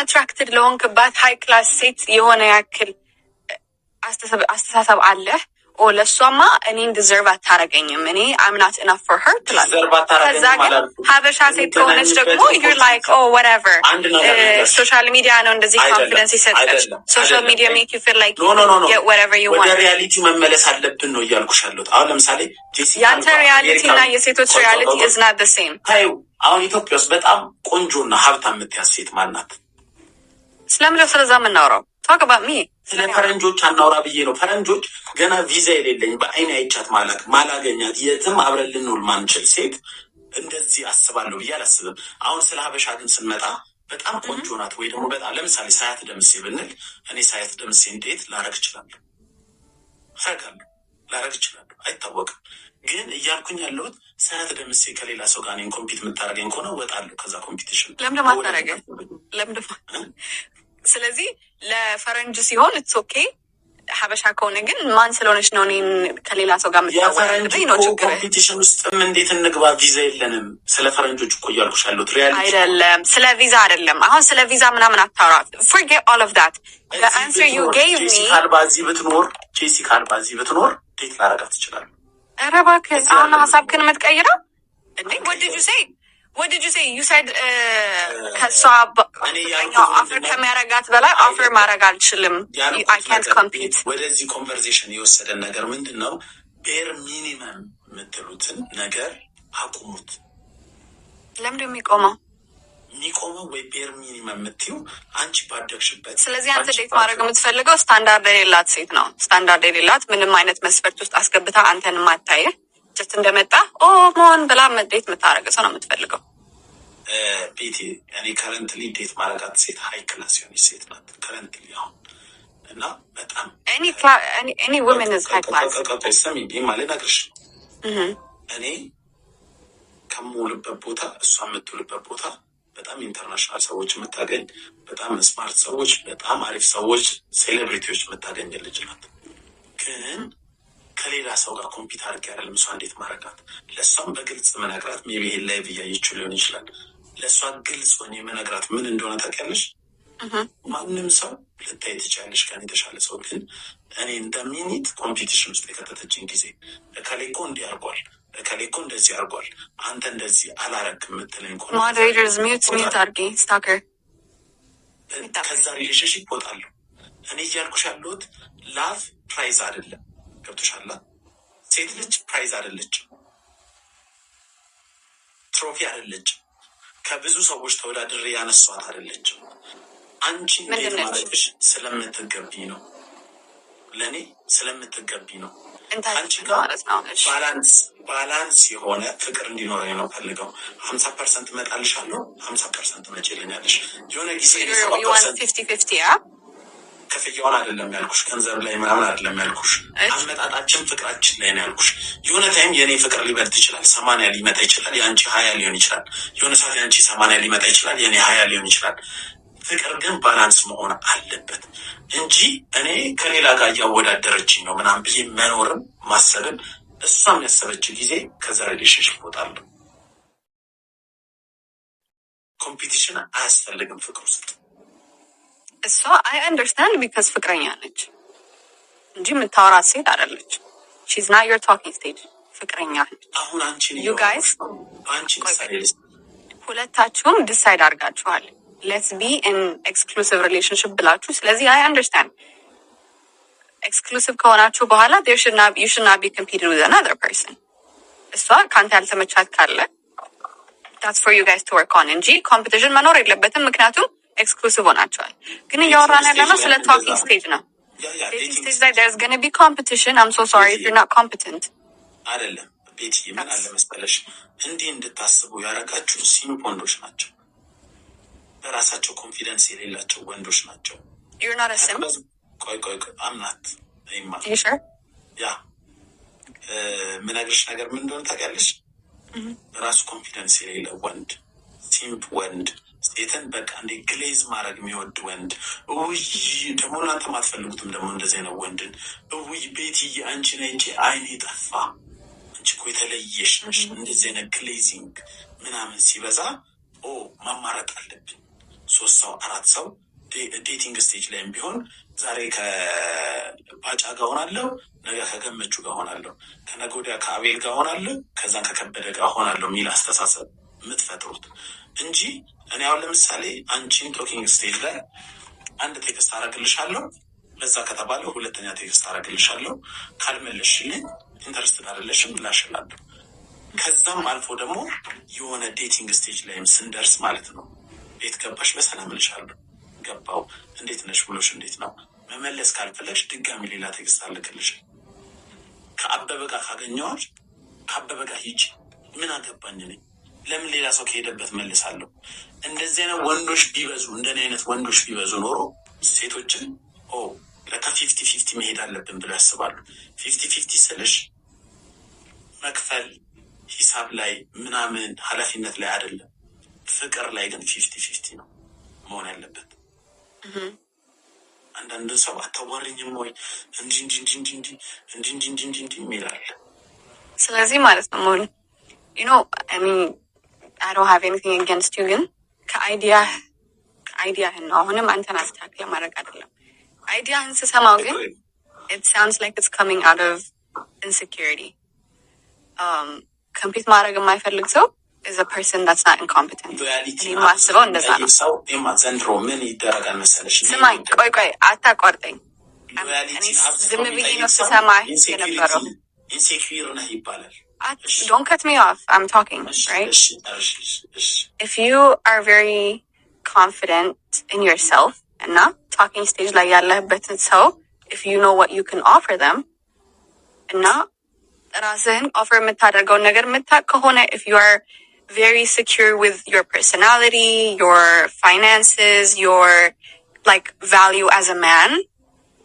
አትራክትድ ለሆንክባት ሃይ ክላስ ሴት የሆነ ያክል አስተሳሰብ አለህ። ለሷማ እኔን ዲዘርቭ አታረገኝም፣ እኔ I'm not enough for her ትላለህ። ከዛ ግን ሀበሻ ሴት ከሆነች ደግሞ you're like oh whatever ሶሻል ሚዲያ ነው እንደዚህ ኮንፊደንስ ይሰጥሽ። ሶሻል ሚዲያ make you feel like you get whatever you want። ወደ ሪያሊቲ መመለስ አለብን ነው እያልኩሽ ያለሁት። አሁን ለምሳሌ ጄሲካ ያንተ ሪያሊቲ እና የሴቶች ሪያሊቲ is not the same። አሁን ኢትዮጵያ ውስጥ በጣም ቆንጆና ሀብታም የምትያዝ ሴት ማናት? ስለምንድነው ስለዛ የምናወራው? talk about me። ስለ ፈረንጆች አናውራ ብዬ ነው። ፈረንጆች ገና ቪዛ የሌለኝ በአይኔ አይቻት ማላገኛት የትም አብረን ልንውል ማንችል ሴት እንደዚህ አስባለሁ ብዬ አላስብም። አሁን ስለ ሀበሻ ግን ስንመጣ በጣም ቆንጆ ናት ወይ ደግሞ በጣም ለምሳሌ ሳያት ደምሴ ብንል እኔ ሳያት ደምሴ እንዴት ላረግ እችላለሁ? ላረግ እችላለሁ አይታወቅም። ግን እያልኩኝ ያለሁት ሳያት ደምሴ ከሌላ ሰው ጋር እኔን ኮምፒት የምታደርገኝ ከሆነ እወጣለሁ ከዛ ኮምፒቲሽን። ለምን ማታረገኝ? ስለዚህ ለፈረንጅ ሲሆን it's okay። ሀበሻ ከሆነ ግን ማን ስለሆነች ነው እኔን ከሌላ ሰው ጋር የምታወራኝ ነው ችግር። ኮምፒቲሽን ውስጥም እንዴት እንግባ? ቪዛ የለንም። ስለ ፈረንጆች እኮ እያልኩሽ ያሉት ሪያሊቲ አይደለም፣ ስለ ቪዛ አይደለም። አሁን ስለ ቪዛ ምናምን አታውራ። forget all of that. The answer you gave me ጄሲካ አልባ እዚህ ብትኖር ዴት ላረጋት ትችላለህ። ኧረ እባክህ አሁን ሀሳብህን የምትቀይረው እንዴ? What did you say? You said ከሷ ኦፈር ከሚያረጋት በላይ ኦፈር ማድረግ አልችልም። I can't compete። ወደዚህ ኮንቨርሴሽን የወሰደን ነገር ምንድን ነው? ቤር ሚኒመም የምትሉትን ነገር አቁሙት። ለምንድን የሚቆመው ወይ ቤር ሚኒመም የምትይው አንቺ ባደግሽበት። ስለዚህ አንተ ዴት ማድረግ የምትፈልገው ስታንዳርድ የሌላት ሴት ነው። ስታንዳርድ የሌላት ምንም አይነት መስፈርት ውስጥ አስገብታ አንተን ማታየህ ጀስት እንደመጣ መሆን ብላ ዴት የምታደረገ ሰው ነው የምትፈልገው። ቤቴ እኔ ከረንትሊ ዴት ማድረጋት ሴት ሀይ ክላስ የሆነች ሴት ናት ከረንትሊ አሁን እና በጣም any woman is high class። ሰሚ ማለት ነግርሽ እኔ ከምውልበት ቦታ እሷ የምትውልበት ቦታ በጣም ኢንተርናሽናል ሰዎች የምታገኝ በጣም ስማርት ሰዎች በጣም አሪፍ ሰዎች ሴሌብሪቲዎች የምታገኝ ልጅ ናት። ግን ከሌላ ሰው ጋር ኮምፒት አድርጌ አይደለም እሷ እንዴት ማረጋት። ለእሷም በግልጽ መነግራት ሜቢ ይሄን ላይ ብያየችው ሊሆን ይችላል። ለእሷ ግልጽ ሆኜ መነግራት ምን እንደሆነ ታውቂያለሽ? ማንም ሰው ልታይ ትችያለሽ ከኔ የተሻለ ሰው። ግን እኔ እንደሚኒት ኮምፒቲሽን ውስጥ የከተተችኝ ጊዜ እከሌ እኮ እንዲህ አድርጓል፣ እከሌ እኮ እንደዚህ አድርጓል፣ አንተ እንደዚህ አላረግም የምትለኝ ከሆነ ሞዴሬተርስ ሚውት አድርጊ ስታከር ከዛ ሪሌሽንሽፕ እወጣለሁ። እኔ እያልኩሽ ያለሁት ላቭ ፕራይዝ አይደለም። ገብቶሻል? ሴት ልጅ ፕራይዝ አይደለችም፣ ትሮፊ አይደለችም፣ ከብዙ ሰዎች ተወዳድሬ ያነሷት አይደለችም። አንቺ እንዴት ማለትሽ ስለምትገቢ ነው፣ ለእኔ ስለምትገቢ ነው። አንቺ ጋር ባላንስ የሆነ ፍቅር እንዲኖረኝ ነው ፈልገው 50% እመጣልሻለሁ፣ 50% መቼልኛለሽ። የሆነ ጊዜ 50-50 ክፍያውን አይደለም ያልኩሽ፣ ገንዘብ ላይ ምናምን አይደለም ያልኩሽ፣ አመጣጣችን ፍቅራችን ላይ ነው ያልኩሽ። የሆነ ታይም የኔ ፍቅር ሊበልጥ ይችላል፣ 80 ሊመጣ ይችላል፣ የአንቺ 20 ሊሆን ይችላል። የሆነ ሰዓት የአንቺ 80 ሊመጣ ይችላል፣ የኔ 20 ሊሆን ይችላል። ፍቅር ግን ባላንስ መሆን አለበት እንጂ እኔ ከሌላ ጋር እያወዳደረችኝ ነው ምናምን ብዬ መኖርም ማሰብም እሷም ያሰበች ጊዜ ከዛ ሪሌሽንሽፕ እወጣለሁ። ኮምፒቲሽን አያስፈልግም ፍቅር ውስጥ። እሷ አይ አንደርስታንድ ቢካዝ ፍቅረኛ ነች እንጂ የምታወራት ሴት አይደለች። ሺዝ ናት ዮር ቶኪንግ ስቴጅ፣ ፍቅረኛ ነች። አሁን አንቺን ዩ ጋይስ ሁለታችሁም ዲሳይድ አድርጋችኋል ሌትስ ቢ ኢን ኤክስክሉሲቭ ሪሌሽንሽፕ ብላችሁ። ስለዚህ አይ አንደርስታንድ ኤክስክሉሲቭ ከሆናችሁ በኋላ you should not be competing with another person። እሷ ካንተ ያልተመቻት ካለ that's for you guys to work on እንጂ ኮምፒቲሽን መኖር የለበትም። ምክንያቱም ኤክስክሉሲቭ ሆናችኋል። ግን እያወራን ያለነው ስለ ቶኪንግ ስቴጅ ነው። ዴቲንግ ስቴጅ ላይ there's going to be competition. I'm so sorry if you're not competent። አይደለም ቤቲ፣ ምን አለ መሰለሽ እንዲህ እንድታስቡ ያደረጋችሁ ሲምፕ ወንዶች ናቸው፣ በራሳቸው ኮንፊደንስ የሌላቸው ወንዶች ናቸው። you're not a simp። ቆይ አምናት ይማ you sure? ያ ምነግርሽ ነገር ምን እንደሆነ ታውቂያለሽ? በራሱ ኮንፊደንስ የሌለ ወንድ፣ ሲምፕ ወንድ፣ ሴትን በቃ እንደ ግሌዝ ማድረግ የሚወድ ወንድ። ውይ ደግሞ እናንተ ማትፈልጉትም ደግሞ እንደዚህ አይነት ወንድን። ውይ ቤትዬ አንቺ ነህ እንጂ አይኔ ጠፋ፣ አንቺ እኮ የተለየሽ ነሽ። እንደዚህ አይነት ግሌዚንግ ምናምን ሲበዛ ማማረጥ አለብን። 3 ሰው 4 ሰው ዴቲንግ ስቴጅ ላይም ቢሆን ዛሬ ከባጫ ጋር ሆናለሁ፣ ነገ ከገመቹ ጋር ሆናለሁ፣ ከነገ ወዲያ ከአቤል ጋር ሆናለሁ፣ ከዛን ከከበደ ጋር ሆናለሁ የሚል አስተሳሰብ የምትፈጥሩት እንጂ እኔ አሁን ለምሳሌ አንቺን ቶኪንግ ስቴጅ ላይ አንድ ቴክስት አረግልሻለሁ፣ ለዛ ከተባለ 2ኛ ቴክስት አረግልሻለሁ፣ ካልመለስሽልኝ ኢንተረስትድ አይደለሽም ላሽላለሁ። ከዛም አልፎ ደግሞ የሆነ ዴቲንግ ስቴጅ ላይም ስንደርስ ማለት ነው ቤት ገባሽ በሰላም እልሻለሁ፣ ገባው እንዴት ነሽ ብሎሽ እንዴት ነው መመለስ ካልፈለግሽ ድጋሚ ሌላ ቴክስት አልክልሽ። ከአበበ ጋር ካገኘዋል ከአበበ ጋር ሂጂ፣ ምን አገባኝ ነኝ፣ ለምን ሌላ ሰው ከሄደበት መልሳለሁ። እንደዚህ አይነት ወንዶች ቢበዙ፣ እንደኔ አይነት ወንዶች ቢበዙ ኖሮ ሴቶችን ለካ 50-50 መሄድ አለብን ብለው ያስባሉ። 50-50 ስልሽ መክፈል ሂሳብ ላይ ምናምን ኃላፊነት ላይ አይደለም፣ ፍቅር ላይ ግን 50-50 ነው መሆን ያለበት። አንዳንድ ሰው አታዋሪኝም ወይ እንጂ ይላል። ስለዚህ ማለት ነው ሞን I mean I don't have anything against you፣ ግን ከአይዲያህን ነው አሁንም አንተን አስተካክለ ማድረግ አይደለም። አይዲያህን ስሰማው ግን it sounds like it's coming out of insecurity። ኮምፒት ማድረግ የማይፈልግ ሰው is a person that's not incompetent። እኔ ማስበው እንደዛ ነው። ሰው ዘንድሮ ምን ይደረጋል መሰለሽ? ስማኝ፣ ቆይ አታቋርጠኝ። ዝም ብዬ ነው ስሰማህ የነበረው። ኢንሴኪዩር ነህ ይባላል። Don't cut me off. I'm talking, right? If you are very confident in yourself and not talking stage like ያለህበትን ሰው, if you know what you can offer them እና ራስህን offer የምታደርገውን ነገር የምታውቅ ከሆነ, if you are very secure with your personality, your finances, your like value as a man,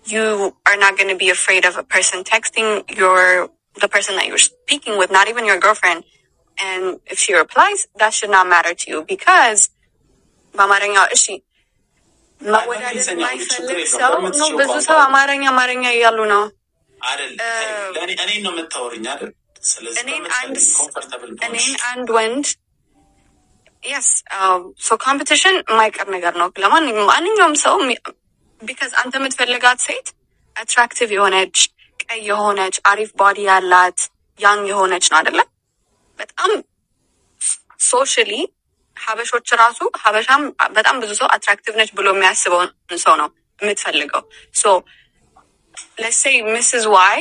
you are not going to be afraid of a person texting the person that you're speaking with, not even your girlfriend. And if she replies, that should not matter to you because በአማርኛ እሺ መወዳደር የማይፈልግ ሰው ነው። ብዙ ሰው አማርኛ እያሉ ነው አይደል? እኔን ነው የምታወሪኝ አይደል? ስለዚህ እኔን አንድ ወንድ yes so competition የማይቀር ነገር ነው ለማንኛውም ሰው because አንተ የምትፈልጋት ሴት attractive የሆነች ቀይ የሆነች አሪፍ ቦዲ ያላት ያንግ የሆነች ነው አይደለ? በጣም ሶሻሊ ሀበሾች ራሱ ሀበሻም በጣም ብዙ ሰው አትራክቲቭ ነች ብሎ የሚያስበውን ሰው ነው የምትፈልገው። ሶ let's say Mrs. Y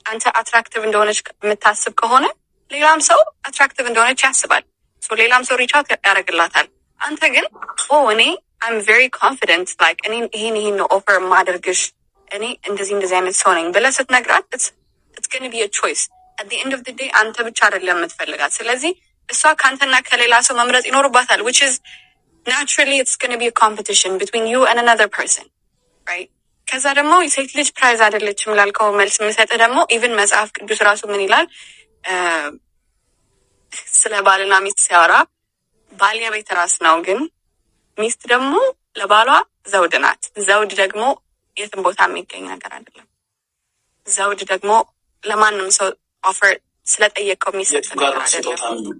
አንተ አትራክቲቭ እንደሆነች የምታስብ ከሆነ ሌላም ሰው አትራክቲቭ እንደሆነች ያስባል። ሶ ሌላም ሰው ሪች አውት ያደርግላታል። አንተ ግን እኔ I'm very confident like እኔ ይሄን ነው ኦፈር ማድረግሽ እኔ እንደዚህ አይነት ሰው ነኝ ብለህ ስትነግራት it's going to be a choice at the end of the day አንተ ብቻ አይደለም የምትፈልጋት። ስለዚህ እሷ ካንተና ከሌላ ሰው መምረጥ ይኖርባታል, which is naturally it's going to be a competition between you and another person, right? ከዛ ደግሞ ሴት ልጅ ፕራይዝ አይደለችም ላልከው መልስ የምሰጥ ደግሞ ኢቭን መጽሐፍ ቅዱስ ራሱ ምን ይላል? ስለ ባልና ሚስት ሲያወራ ባል የቤት ራስ ነው፣ ግን ሚስት ደግሞ ለባሏ ዘውድ ናት። ዘውድ ደግሞ የትም ቦታ የሚገኝ ነገር አይደለም። ዘውድ ደግሞ ለማንም ሰው ኦፈር ስለጠየቀው የሚሰጥ ነገር አይደለም።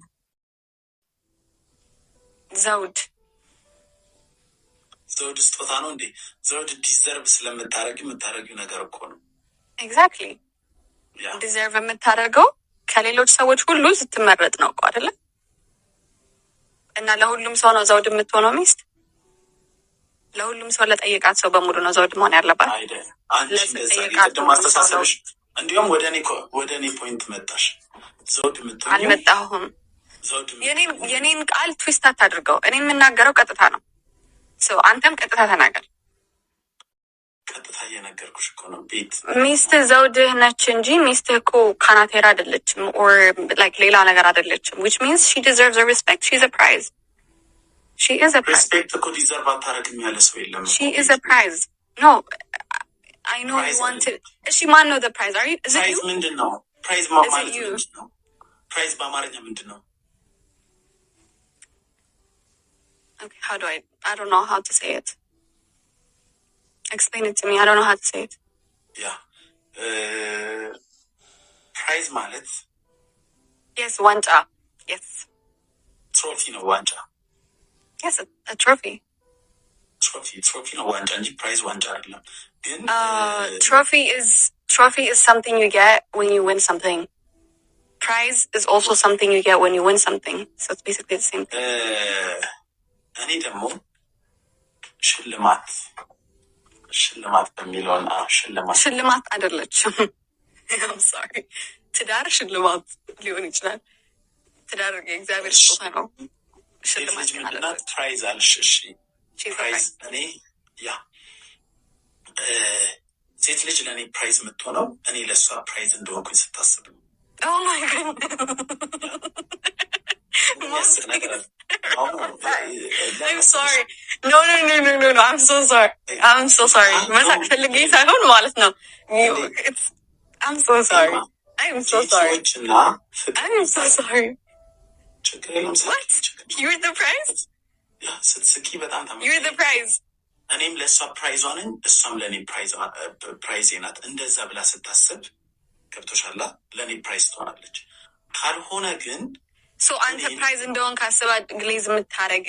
ዘውድ ስጦታ ነው እንዴ? ዘውድ ዲዘርቭ የምታደርጊው ነገር እኮ ነው። ኤግዛክትሊ ዲዘርቭ የምታደርገው ከሌሎች ሰዎች ሁሉ ስትመረጥ ነው እኮ አይደለም። እና ለሁሉም ሰው ነው ዘውድ የምትሆነው ሚስት። ለሁሉም ሰው ለጠየቃት ሰው በሙሉ ነው ዘውድ መሆን ያለባት። እንዲሁም ወደ እኔ ፖይንት መጣሽ። ዘውድ የምትሆነው አልመጣሁም። የኔን ቃል ትዊስት አታድርገው። እኔ የምናገረው ቀጥታ ነው። አንተም ቀጥታ ተናገር። ቀጥታ እየነገርኩሽ እኮ ነው። ቤት ሚስትህ ዘውድህ ነች እንጂ ሚስትህ እኮ ካናቴራ አይደለችም፣ ኦር ላይክ ሌላ ነገር አይደለችም። which means she deserves a respect. She's a prize. She is a prize. Respect እኮ ዲዘርቭ አታረግም ያለ ሰው የለም። She is a prize. No, I know you want to. እሺ ማን ነው the prize? Are you? Is it you? ምንድን ነው ፕራይዝ ማለት ምንድን ነው? ፕራይዝ በአማርኛ ምንድን ነው? Okay, how do I don't know how to say it. Explain it to me. I don't know how to say it. Yeah. Prize ማለት yes, ዋንጫ. Yes. Trophy ነው ዋንጫ. Yes, a trophy. Trophy ነው ዋንጫ እንጂ prize ዋንጫ አይደለም። ግን trophy is something you get when you win something. Prize is also something you get when you win something. So it's basically the same thing. እኔ ደግሞ ሽልማት በሚለውን ሽልማት አይደለችም። I'm sorry. ትዳር ሽልማት ሊሆን ይችላል። ትዳር የእግዚአብሔር ስጦታ ነው። ሽልማት ማለት ፕራይዝ አልሽ። እሺ ፕራይዝ እኔ ሴት ልጅ ለእኔ ፕራይዝ የምትሆነው እኔ ለእሷ ፕራይዝ እንደሆንኩኝ ስታስብ ነው። Oh my God. I'm sorry. No. I'm so sorry. መሳቅ ፈልጌ ሳይሆን ማለት ነው። I'm so sorry. I'm so sorry. What? You're the prize? ስትስቂ በጣም You're the prize. እኔም ለእሷ ፕራይዟ ነኝ፣ እሷም ለእኔ ፕራይዜ ናት። እንደዛ ብላ ስታስብ ገብቶሻላ? ለእኔ ፕራይዝ ትሆናለች። ካልሆነ ግን አንተ ፕራይዝ እንደሆን ካስባ ግሌዝ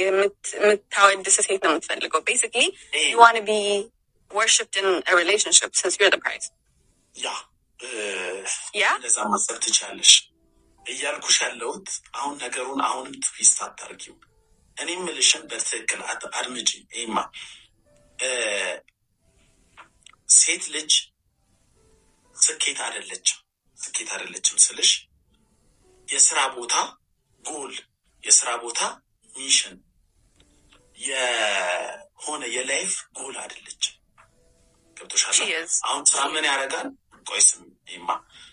የምታወድስ ሴት ነው የምትፈልገው። ቤሲክሊ you want to be worshipped in a relationship since you're the prize. እንደዛ ማሰብ ትችላለሽ እያልኩሽ ያለሁት አሁን ነገሩን አሁንም ትዊስት አታርጊው። እኔ የምልሽን በትክክል አድምጪ። ይማ ሴት ልጅ ስኬት አይደለችም ስልሽ የስራ ቦታ ጎል፣ የስራ ቦታ ሚሽን፣ የሆነ የላይፍ ጎል አይደለችም። ገብቶሻል? አሁን ስራ ምን ያደርጋል? ቆይ ስሚማ፣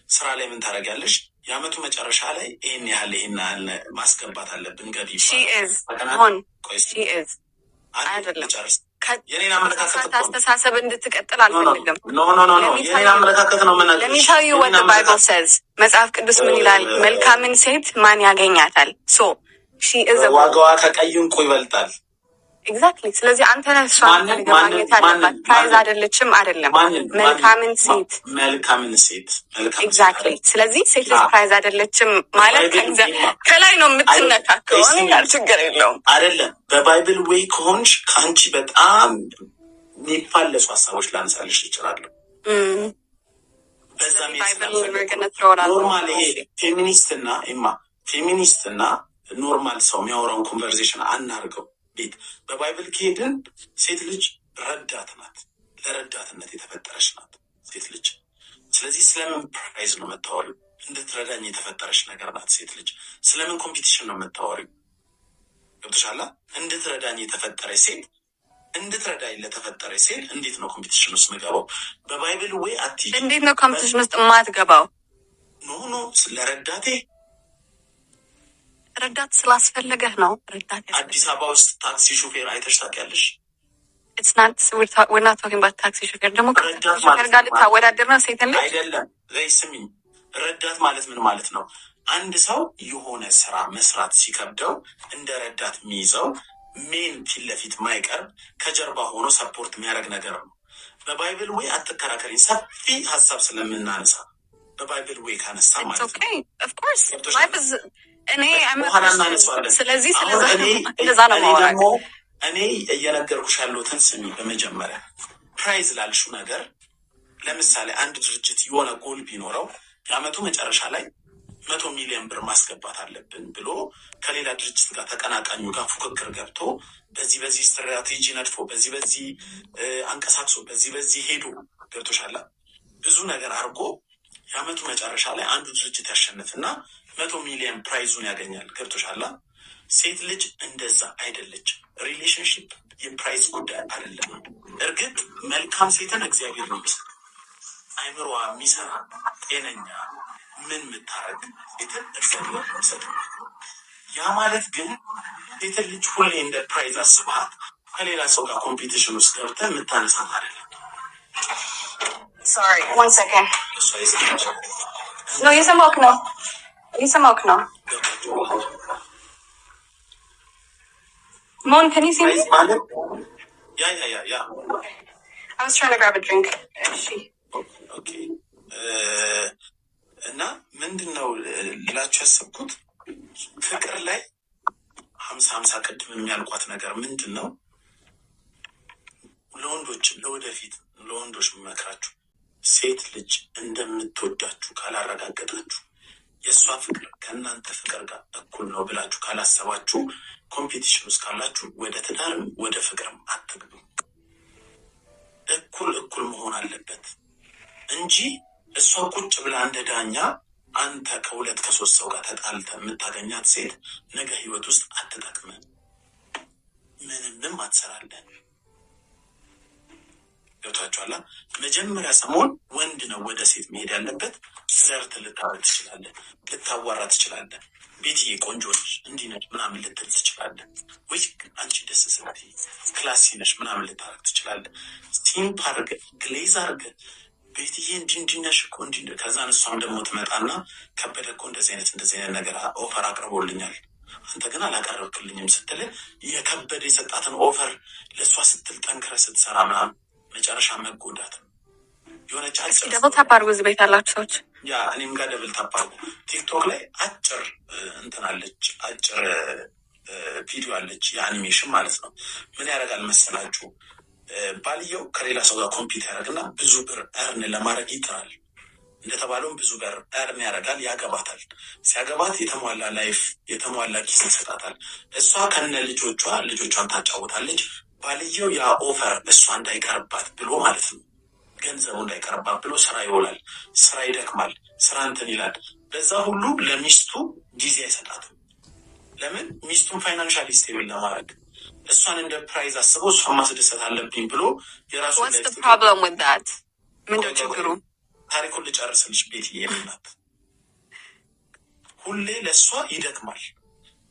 ስራ ላይ ምን ታደርጊያለሽ? የአመቱ መጨረሻ ላይ ይህን ያህል ማስገባት አለብን ገቢ የኔን አስተሳሰብ እንድትቀጥል አልፈልግም። የኔን አመለካከት ነው የምናገር። ለሚታዩ what the Bible says መጽሐፍ ቅዱስ ምን ይላል? መልካምን ሴት ማን ያገኛታል? ዋጋዋ ከቀይ ዕንቁ ይበልጣል። ኤግዛክትሊ። ስለዚህ አንተ ነህ እሷን ማግኘት ያለባት። ፕራይዝ አይደለችም። መልካምን ሴት ኤግዛክትሊ። ስለዚህ ሴት ልጅ ፕራይዝ አይደለችም ማለት ከላይ ነው የምትነካከው። ጋር ችግር የለውም አይደለም። በባይብል ዌይ ከሆንሽ ከአንቺ በጣም የሚፋለሱ ሀሳቦች ላነሳልሽ ይችላለሁ። በዛ ኖርማል ይሄ ፌሚኒስትና ኖርማል ሰው የሚያወራውን ኮንቨርሴሽን አናርገው። ቤት በባይብል ከሄድን ሴት ልጅ ረዳት ናት፣ ለረዳትነት የተፈጠረች ናት ሴት ልጅ። ስለዚህ ስለምን ፕራይዝ ነው የምታወሪው? እንድትረዳኝ የተፈጠረች ነገር ናት ሴት ልጅ። ስለምን ኮምፒቲሽን ነው የምታወሪው? ገብቶሻላ? እንድትረዳኝ የተፈጠረች ሴት፣ እንድትረዳኝ ለተፈጠረች ሴት እንዴት ነው ኮምፒቲሽን ውስጥ የምገባው? በባይብል ወይ አትይ። እንዴት ነው ኮምፒቲሽን ውስጥ የማትገባው? ኖ ለረዳቴ ረዳት ስላስፈለገህ ነው። ረዳት አዲስ አበባ ውስጥ ታክሲ ሹፌር አይተሽ ታውቂያለሽ? it's not we're not talking about taxi ሹፌር ደግሞ ሹፌር ጋር ልታወዳደር ነው ሴት ልጅ አይደለም። ስሚኝ፣ ረዳት ማለት ምን ማለት ነው? አንድ ሰው የሆነ ስራ መስራት ሲከብደው እንደ ረዳት የሚይዘው ሜን ፊት ለፊት ማይቀርብ ከጀርባ ሆኖ ሰፖርት የሚያደርግ ነገር ነው። በባይብል ወይ አትከራከሪኝ፣ ሰፊ ሀሳብ ስለምናነሳ በባይብል ወይ ካነሳ ማለት ነው። ስለዚህ እኔ እየነገርኩሽ ያለሁትን ስሚ። በመጀመሪያ ፕራይዝ ላልሽው ነገር ለምሳሌ አንድ ድርጅት የሆነ ጎል ቢኖረው የአመቱ መጨረሻ ላይ 100 ሚሊዮን ብር ማስገባት አለብን ብሎ ከሌላ ድርጅት ጋር ተቀናቃኙ ጋር ፉክክር ገብቶ በዚህ ስትራቴጂ ነድፎ በዚህ አንቀሳቅሶ በዚህ ሄዶ ገብቶሻላ ብዙ ነገር አድርጎ የአመቱ መጨረሻ ላይ አንዱ ድርጅት ያሸንፍና 100 ሚሊዮን ፕራይዙን ያገኛል። ገብቶሻላ? ሴት ልጅ እንደዛ አይደለች። ሪሌሽንሽፕ የፕራይዝ ጉዳይ አይደለም። እርግጥ መልካም ሴትን እግዚአብሔር ነው የሚሰጥ፣ አይምሮዋ የሚሰራ ጤነኛ ምን ምታረግ ሴትን እግዚአብሔር ነው የሚሰጥ። ያ ማለት ግን ሴትን ልጅ ሁሌ እንደ ፕራይዝ አስባት ከሌላ ሰው ጋር ኮምፒቲሽን ውስጥ ገብተህ የምታነሳት አይደለም። Sorry, 1 second. No, እየሰማሁህ ነው። Mon, can you see me? Yeah. Okay. I was trying to grab a drink. Okay. እና ምንድነው ላችሁ ያሰብኩት ፍቅር ላይ 50-50 ቅድም የሚያልኳት ነገር ምንድነው? ለወንዶች ለወደፊት ለወንዶች መመክራችሁ ሴት ልጅ እንደምትወዳችሁ ካላረጋገጣችሁ የእሷ ፍቅር ከእናንተ ፍቅር ጋር እኩል ነው ብላችሁ ካላሰባችሁ ኮምፒቲሽን ውስጥ ካላችሁ ወደ ትዳርም ወደ ፍቅርም አትግቡ። እኩል መሆን አለበት እንጂ እሷ ቁጭ ብላ እንደ ዳኛ አንተ ከ2 ከ3 ሰው ጋር ተጣልተ የምታገኛት ሴት ነገ ህይወት ውስጥ አትጠቅምም፣ ምንም አትሰራለን። ገብቷችኋል? መጀመሪያ ሰሞን ወንድ ነው ወደ ሴት መሄድ ያለበት። ፍለርት ልታረግ ትችላለህ፣ ልታዋራ ትችላለህ። ቤትዬ ቆንጆ ነሽ እንዲህ ነሽ ምናምን ልትል ትችላለህ። ወይ አንቺ ደስ ስትይ ክላሲ ነሽ ምናምን ልታረግ ትችላለህ። ሲምፕ አድርገህ ግሌዝ አድርገህ ቤትዬ እንዲህ ነሽ እኮ እንዲህ። ከዛን እሷም ደግሞ ትመጣና ከበደ እኮ እንደዚህ አይነት ነገር ኦፈር አቅርቦልኛል አንተ ግን አላቀረብክልኝም ስትል የከበደ የሰጣትን ኦፈር ለእሷ ስትል ጠንክረህ ስትሰራ ምናምን መጨረሻ መጎዳት የሆነች አጭር ደብል ታፕ አድርጉ። እዚህ ቤት ያላችሁ ሰዎች እኔም ጋር ደብል ታፕ አድርጉ። ቲክቶክ ላይ አጭር አጭር ቪዲዮ አለች፣ የአኒሜሽን ማለት ነው። ምን ያደርጋል መሰላችሁ? ባልየው ከሌላ ሰው ጋር ኮምፒት ያደርግና ብዙ ብር እርን ለማድረግ ይጥራል። እንደተባለውም ብዙ ብር እርን ያደርጋል፣ ያገባታል። ሲያገባት የተሟላ ላይፍ የተሟላ ኪስ ይሰጣታል። እሷ ከነ ልጆቿን ታጫውታለች። ባልየው ያ ኦፈር እሷ እንዳይቀርባት ብሎ ማለት ነው፣ ገንዘቡ እንዳይቀርባት ብሎ ስራ ይውላል፣ ስራ ይደክማል፣ ስራ እንትን ይላል። በዛ ሁሉ ለሚስቱ ጊዜ አይሰጣትም። ለምን? ሚስቱን ፋይናንሻሊ ስቴብል ለማድረግ እሷን እንደ ፕራይዝ አስበው እሷን ማስደሰት አለብኝ ብሎ የራሱ ምንድን ችግሩ? ታሪኩን ልጨርስልሽ። ቤት የምናት ሁሌ ለእሷ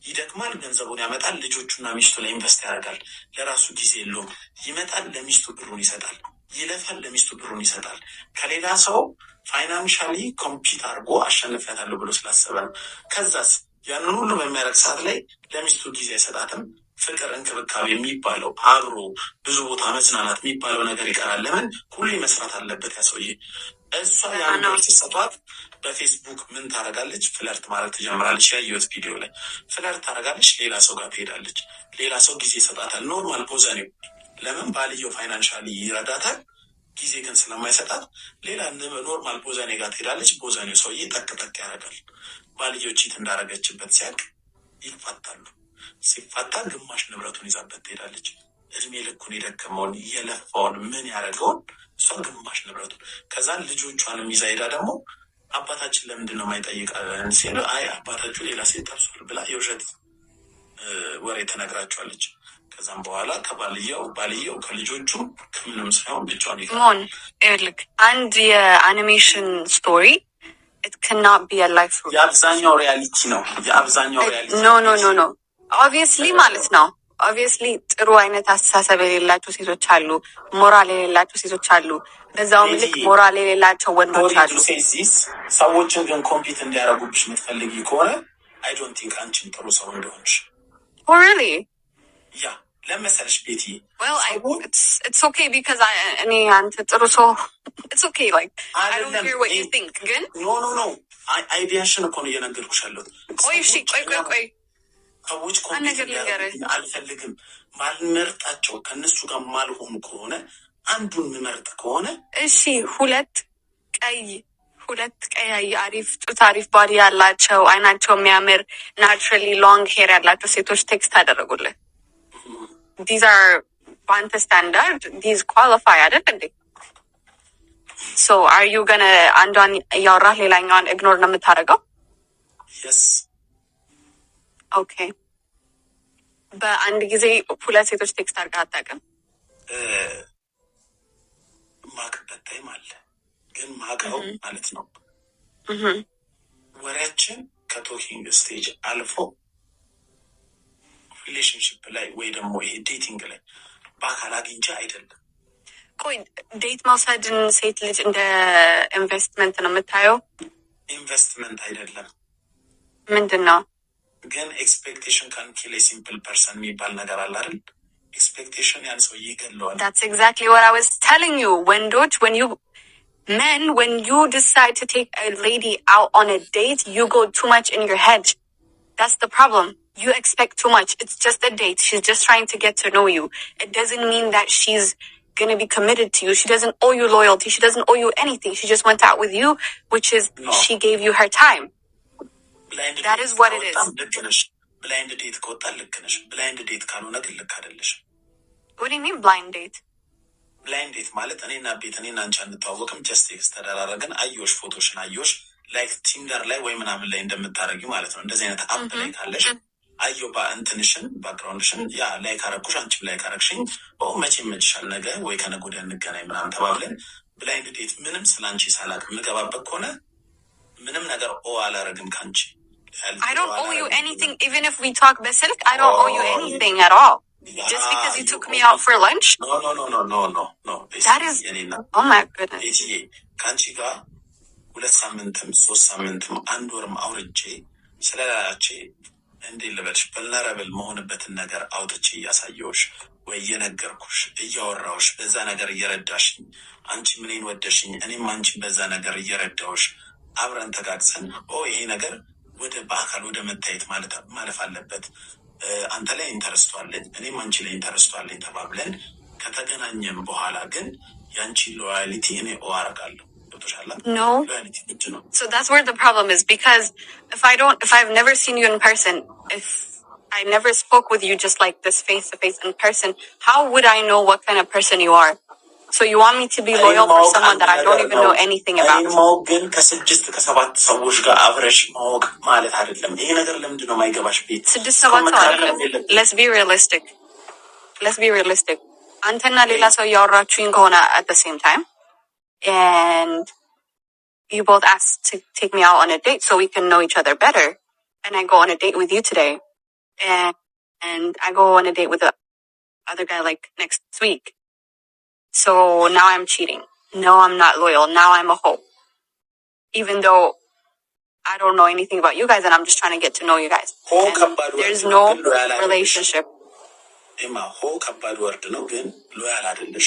ይደክማል፣ ገንዘቡን ያመጣል፣ ልጆቹና ሚስቱ ላይ ኢንቨስት ያደርጋል። ለራሱ ጊዜ የለውም። ይመጣል፣ ለሚስቱ ብሩን ይሰጣል፣ ይለፋል፣ ለሚስቱ ብሩን ይሰጣል። ከሌላ ሰው ፋይናንሻሊ ኮምፒት አድርጎ አሸንፊያታለሁ ብሎ ስላሰበ ነው። ከዛስ ያንን ሁሉ በሚያደርግ ሰዓት ላይ ለሚስቱ ጊዜ አይሰጣትም። ፍቅር፣ እንክብካቤ የሚባለው አብሮ ብዙ ቦታ መዝናናት የሚባለው ነገር ይቀራል። ለምን? ሁሌ መስራት አለበት ያ ሰውዬ። እሷ ያን ብር ሲሰጧት በፌስቡክ ምን ታደርጋለች? ፍለርት ማድረግ ትጀምራለች። ያየሁት ቪዲዮ ላይ ፍለርት ታደርጋለች፣ ሌላ ሰው ጋር ትሄዳለች፣ ሌላ ሰው ጊዜ ይሰጣታል። ኖርማል ፖዘኔው። ለምን? ባልየው ፋይናንሻሊ ይረዳታል፣ ጊዜ ግን ስለማይሰጣት ሌላ ኖርማል ቦዘኔ ጋር ትሄዳለች። ቦዘኔው ሰውዬ ጠቅጠቅ ያደርጋል። ባልየው ቺት እንዳረገችበት ሲያውቅ ይፋታሉ። ሲፋታ ግማሽ ንብረቱን ይዛበት ትሄዳለች። እድሜ ልኩን የደከመውን የለፋውን ምን ያደረገውን እሷ ግማሽ ንብረቱን። ከዛን ልጆቿንም ይዛ ሄዳ ደግሞ አባታችን ለምንድን ነው የማይጠይቀን ሲሉ አይ አባታችሁ ሌላ ሴት ጠብሷል ብላ የውሸት ወሬ ተነግራቸዋለች። ከዛም በኋላ ባልየው ከልጆቹ ከምንም ሳይሆን ብቻውን ይሆን ልክ አንድ የአኒሜሽን ስቶሪ የአብዛኛው ሪያሊቲ ነው። ኖ ኦብቪየስሊ ማለት ነው። obviously ጥሩ አይነት አስተሳሰብ የሌላቸው ሴቶች አሉ፣ ሞራል የሌላቸው ሴቶች አሉ፣ በዛውም ልክ ሞራል የሌላቸው ወንዶች አሉ። ሰዎችን ግን ኮምፒት እንዲያደርጉብሽ የምትፈልጊ ከሆነ አይ ዶንት ቲንክ አንቺን ጥሩ ሰው እንደሆንሽ። really ያ ለመሰለሽ ቤቲ well it's okay because እኔ አንተ ጥሩ ሰው it's okay like I don't care what you think ግን ኖ አይዲያሽን እኮ ነው እየነገርኩሽ ያለሁት። ቆይ ሰዎች ኮምፒት አልፈልግም ማልመርጣቸው ከነሱ ጋር ማልሆኑ ከሆነ አንዱን ምመርጥ ከሆነ እሺ ሁለት ቀይ አሪፍ ጡት አሪፍ ባዲ ያላቸው አይናቸው የሚያምር ናቹራሊ ሎንግ ሄር ያላቸው ሴቶች ቴክስት አደረጉልህ። these are በአንተ ስታንዳርድ these qualify አይደል እንዴ? so are you gonna አንዷን እያወራህ ሌላኛዋን ኢግኖር ነው የምታደርገው? yes okay በአንድ ጊዜ ሁለት ሴቶች ቴክስት አድርገህ አታውቅም? ማቅበት ታይም አለ ግን ማቀው ማለት ነው ወሬያችን ከቶኪንግ ስቴጅ አልፎ ሪሌሽንሽፕ ላይ ወይ ደግሞ ይሄ ዴቲንግ ላይ በአካል አግኝቼ አይደለም። ቆይ ዴት መውሰድን ሴት ልጅ እንደ ኢንቨስትመንት ነው የምታየው? ኢንቨስትመንት አይደለም። ምንድን ነው ግን? ኤክስፔክቴሽን ካን ኪል ኤ ሲምፕል ፐርሰን የሚባል ነገር አለ አይደል? ኤክስፔክቴሽን ያን ሰው ይገለዋል። that's exactly what I was telling you. ወንዶች when you decide to take a lady out on a date, you go too much in your head. That's the problem. You expect too much. It's just a date. She's just trying to get to know you. It doesn't mean that she's going to be committed to you. She doesn't owe you loyalty. She doesn't owe you anything. She just went out with you, which is she gave you her time. That is what it is. Blind date ከወጣ ልክ ነሽ። ብላይንድ ዴት ካልሆነ ግን ልክ አይደለሽ። What do you mean blind date? ብላይንድ ዴት ማለት እኔና አንቺ አንተዋወቅም፣ ጀስት ቴክስት ተደራረግን፣ አየሁሽ፣ ፎቶሽን አየሁሽ፣ ላይክ ቲንደር ላይ ወይ ምናምን ላይ እንደምታረጊው ማለት ነው። እንደዚህ አይነት አፕ ላይ ካለሽ አየሁ በእንትንሽን ባክግራውንድሽን ያ ላይክ አረኩሽ፣ አንቺም ላይክ አረግሽኝ፣ መቼ ይመችሻል ነገ ወይ ከነገ ወዲያ እንገናኝ ምናምን ተባብለን ብላይንድ ዴት ምንም ስላንቺ ሳላቅ የምገባበት ከሆነ ምንም ነገር አላረግም ካንቺ። I don't owe you anything even if we talk በስልክ. I don't owe you anything at all. Just because you took me out for lunch? No. That is, oh my goodness. ካንቺ ጋር 2 ሳምንትም 3 ሳምንትም 1 ወርም አውርቼ ስለላላቼ እንዴ ልበልሽ በልነረብል መሆንበትን ነገር አውጥቼ እያሳየሁሽ ወይ እየነገርኩሽ እያወራሁሽ በዛ ነገር እየረዳሽኝ አንቺ ምንን ወደሽኝ እኔም አንቺን በዛ ነገር እየረዳሁሽ አብረን ተጋግዘን ይሄ ነገር ወደ በአካል ወደ መታየት ማለፍ አለበት። አንተ ላይ ኢንተረስት አለኝ እኔም አንቺ ላይ ኢንተረስት አለኝ ተባብለን ከተገናኘን በኋላ ግን ያንቺ ሎያሊቲ እኔ አረጋለሁ። No. So that's where the problem is, because if I've never seen you in person, if I never spoke with you just like this face to face in person, how would I know what kind of person you are? So you want me to be loyal for someone that I don't even know anything about? ግን ከ6 ከ7 ሰዎች ጋር አብረሽ ማወቅ ማለት አይደለም። ይሄ ነገር ለምንድን ነው የማይገባሽ? ቤት 6-7 አይደለም። Let's be realistic. አንተና ሌላ ሰው ያወራችሁኝ ከሆነ at the same time and you both asked to take me out on a date so we can know each other better, and I go on a date with you today and I go on a date with the other guy like next week. So now I'm cheating. No, I'm not loyal. Now I'm a hoe. Even though I don't know anything about you guys and I'm just trying to get to know you guys. There's no relationship. Emma, ከባድ ወርድ ነው ግን ሎያል አይደለሽ።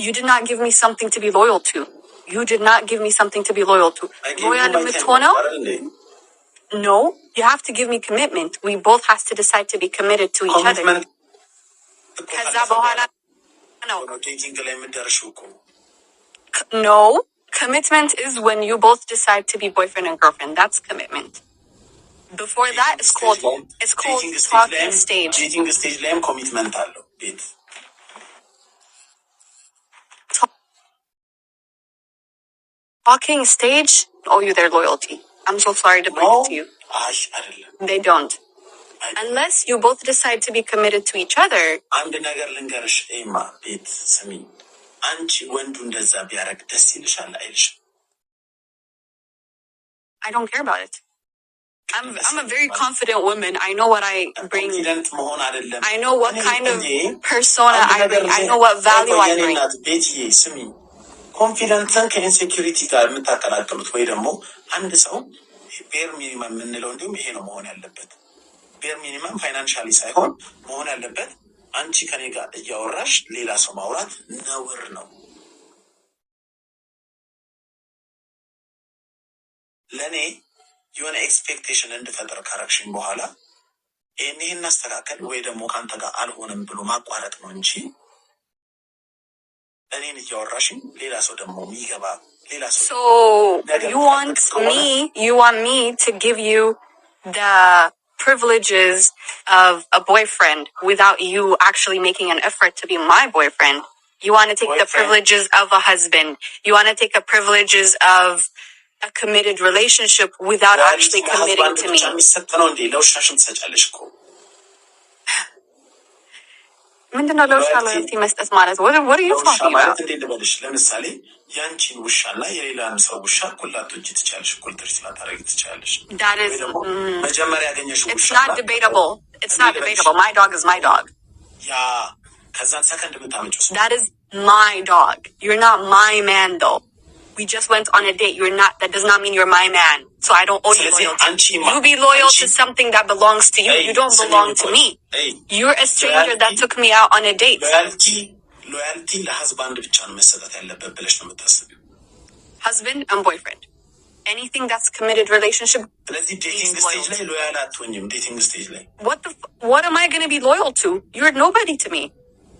You did not give me something to be loyal to. You did not give me something to be loyal to. Loyal የምትሆነው? No, you have to give me commitment. We both have to decide to be committed to each other. ከዛ በኋላ No, commitment is when you both decide to be boyfriend and girlfriend. That's commitment. Before that, it's called talking stage. Dating stage layም commitment አለው ቤት talking stage owe you their loyalty. I'm so sorry to break it to you. They don't. Unless you both decide to be committed to each other. አንድ ነገር ልንገርሽ ኤማ ቤት ስሚ አንቺ ወንዱ እንደዛ ቢያረግ ደስ ይልሻል አይልሽ? I don't care about it. I'm a very confident woman. I know what I bring. I know what kind of persona I bring. I know what value I bring. ኮንፊደንስን ከኢንሴኪሪቲ ጋር የምታቀላቅሉት ወይ ደግሞ አንድ ሰው ቤር ሚኒመም የምንለው እንዲሁም ይሄ ነው መሆን ያለበት። ቤር ሚኒመም ፋይናንሻሊ ሳይሆን መሆን ያለበት አንቺ ከኔ ጋር እያወራሽ ሌላ ሰው ማውራት ነውር ነው። ለእኔ የሆነ ኤክስፔክቴሽን እንድፈጠር ካረግሽኝ በኋላ ይህን እናስተካከል ወይ ደግሞ ከአንተ ጋር አልሆንም ብሎ ማቋረጥ ነው እንጂ እኔን እያወራሽኝ ሌላ ሰው ደግሞ የሚገባ ሌላ ሰው So you want me to give you the privileges of a boyfriend without you actually making an effort to be my boyfriend. You want to take the privileges of a husband. You want to take the privileges of a committed relationship without actually committing to me. ምንድነው ለውሻ ሎያልቲ መስጠት ማለት? What are you talking about? ለምሳሌ ያንቺን ውሻና የሌላን ሰው ውሻ እኩል ላትወጂ ትችያለሽ፣ እኩል ትሪት ላታረጊ ትችያለሽ። መጀመሪያ ያገኘሽው ውሻ It's not debatable. My dog is my dog. ያ ከዛን ሰከንድ የምታመጪው That is my dog. You're not my man though. We just went on a date. That does not mean you're my man. So I don't owe you loyalty. You be loyal to something that belongs to you. You don't belong to me. You're a stranger that took me out on a date. Loyalty ለህዝባንድ ብቻ ነው መሰጠት ያለበት ብለሽ ነው የምታስቢው? Husband and boyfriend. Anything that's committed relationship. ስለዚህ ዴቲንግ ስቴጅ ላይ ሎያል አትሆኝም። ዴቲንግ ስቴጅ ላይ what am I going to be loyal to? You're nobody to me.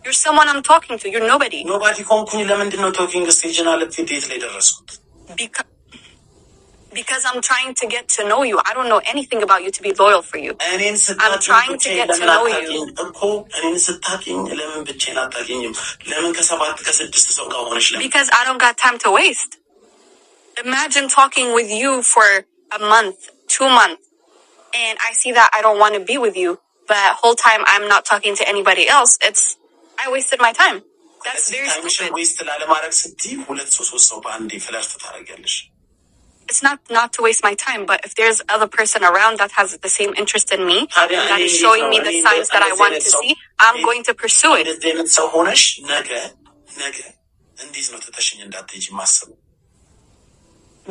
You're someone I'm talking to. You're nobody. Nobody konkuny ለምንድን ነው talking stage እና ለዴት ላይ ደረስኩት? Because I'm trying to get to know you. I don't know anything about you to be loyal for you. I'm trying to get to know you. Because I don't got time to waste. Imagine talking with you for a month, 2 months, and I see that I don't want to be with you, but whole time I'm not talking to anybody else. I wasted my time. That's very stupid. It's not to waste my time, but if there's other person around that has the same interest in me, that is showing me the signs that I want to see, I'm going to pursue it.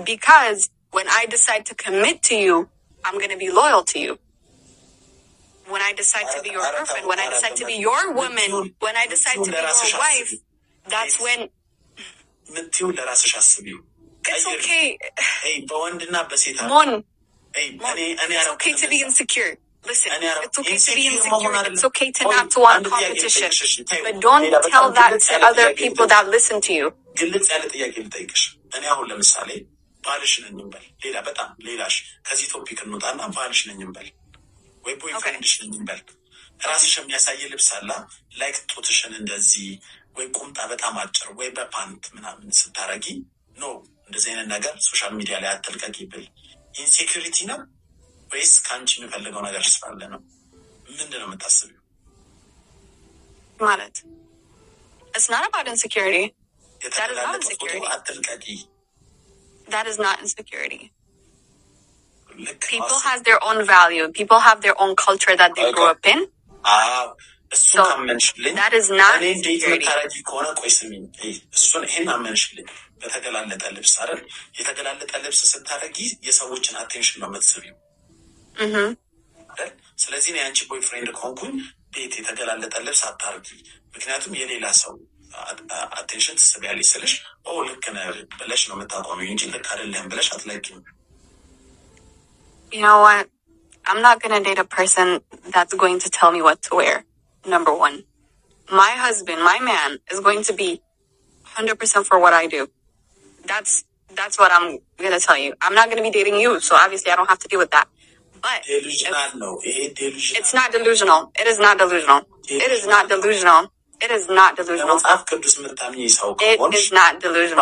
Because when I decide to commit to you, I'm going to be loyal to you. When I decide to be your girlfriend, when I decide to be your woman, when I decide to be your wife, that's when... It's okay. Mon, it's okay to be insecure. Listen, it's okay to be insecure. It's okay to not to want competition. But don't tell that to other people that listen to you. ባልሽ ነኝ እንበል፣ ሌላ በጣም ሌላሽ ከዚህ ቶፒክ እንውጣና ባልሽ ነኝ እንበል ወይ ቦይፍሬንድሽ ነኝ እንበል። ራስሽ የሚያሳይ ልብስ አለ ላይክ ጡትሽን እንደዚህ ወይ ቁምጣ በጣም አጭር ወይ በፓንት ምናምን ስታረጊ ኖ እንደዚህ አይነት ነገር ሶሻል ሚዲያ ላይ አትልቀቂ ብል ኢንሴኩሪቲ ነው ወይስ ካንቺ የሚፈልገው ነገር ስላለ ነው? ምንድን ነው የምታስቢው? ማለት it's not about insecurity. That is not insecurity. አትልቀቂ. That is not insecurity. People have their own value. People have their own culture that they grew up in. So that is not insecurity. በተገላለጠ ልብስ አይደል? የተገላለጠ ልብስ ስታረጊ የሰዎችን አቴንሽን ነው የምትስቢው አይደል? ስለዚህ ነው ያንቺ ቦይፍሬንድ ከሆንኩኝ ቤት የተገላለጠ ልብስ አታርጊ፣ ምክንያቱም የሌላ ሰው አቴንሽን ትስቢያለሽ ስልሽ ልክ ነህ ብለሽ ነው የምታቆሚው እንጂ ልክ አይደለም ብለሽ አትለቂም። You know what? I'm not going to date a person that's going to tell me what to wear. Number one, my husband, my man, is going to be 100% for what I do. That's what I'm going to tell you. I'm not going to be dating you, so obviously I don't have to deal with that. But it's not delusional. It is not delusional. It is not delusional. It is not delusional. It is not delusional.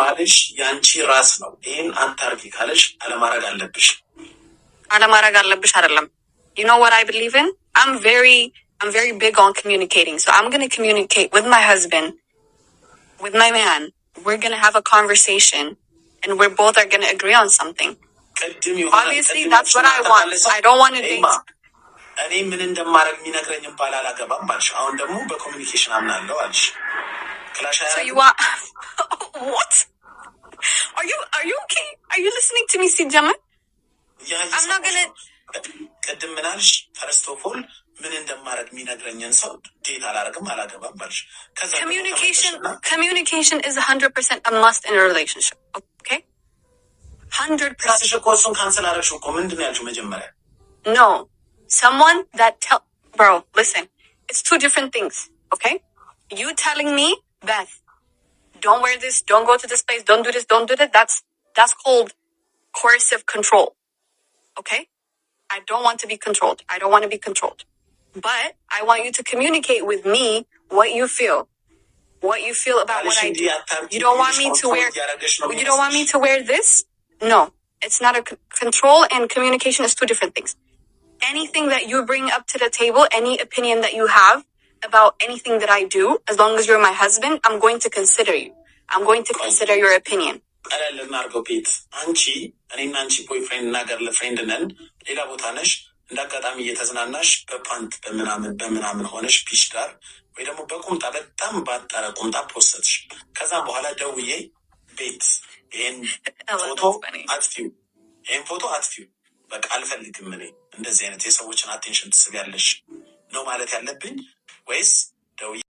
You know what I believe in? I'm very big on communicating. So I'm going to communicate with my husband, with my man. We're going to have a conversation and we're both are going to agree on something. ቅድም የሆነ obviously that's what I want. I don't want to date. እኔ ምን እንደማረግ የሚነግረኝ ባል አላገባም አልሽ። አሁን ደግሞ በኮሚኒኬሽን አምናለሁ አልሽ። ክላሽ So you want what? Are you okay? Are you listening to me, Sijama? I'm not gonna. ቅድም ምን አልሽ? ፈርስት ኦፍ ኦል ምን እንደማረግ የሚነግረኝን ሰው ዴት አላረግም አላገባም አልሽ። Communication is 100% a must in a relationship. Okay? 100%. ኮርሱን ካንሰል አረግሽ እኮ ምንድን ነው ያልሽው መጀመሪያ? No. Someone that bro, listen. It's two different things, okay? You telling me, Beth, don't wear this, don't go to this place, don't do this, don't do that. That's called coercive control. Okay? I don't want to be controlled. I don't want to be controlled. But I want you to communicate with me what you feel. What you feel about what I do. You don't want me to wear You don't want me to wear this? No. It's not a control and communication is two different things. Anything that you bring up to the table, any opinion that you have about anything that I do, as long as you're my husband, I'm going to consider you. I'm going to consider your opinion. አንቺ እኔና አንቺ ቦይፍሬንድ እና ገርል ፍሬንድ ነን። ሌላ ቦታ ነሽ፣ እንደ አጋጣሚ እየተዝናናሽ በፓንት በምናምን ሆነሽ ፒች ዳር ወይ ደግሞ በቁምጣ በጣም ባጠረ ቁምጣ ፖስትሽ። ከዛም በኋላ ደውዬ ቤት ይሄን ፎቶ አጥፊው በቃ አልፈልግም፣ እኔ እንደዚህ አይነት የሰዎችን አቴንሽን ትስቢያለሽ ነው ማለት ያለብኝ ወይስ ደውዬ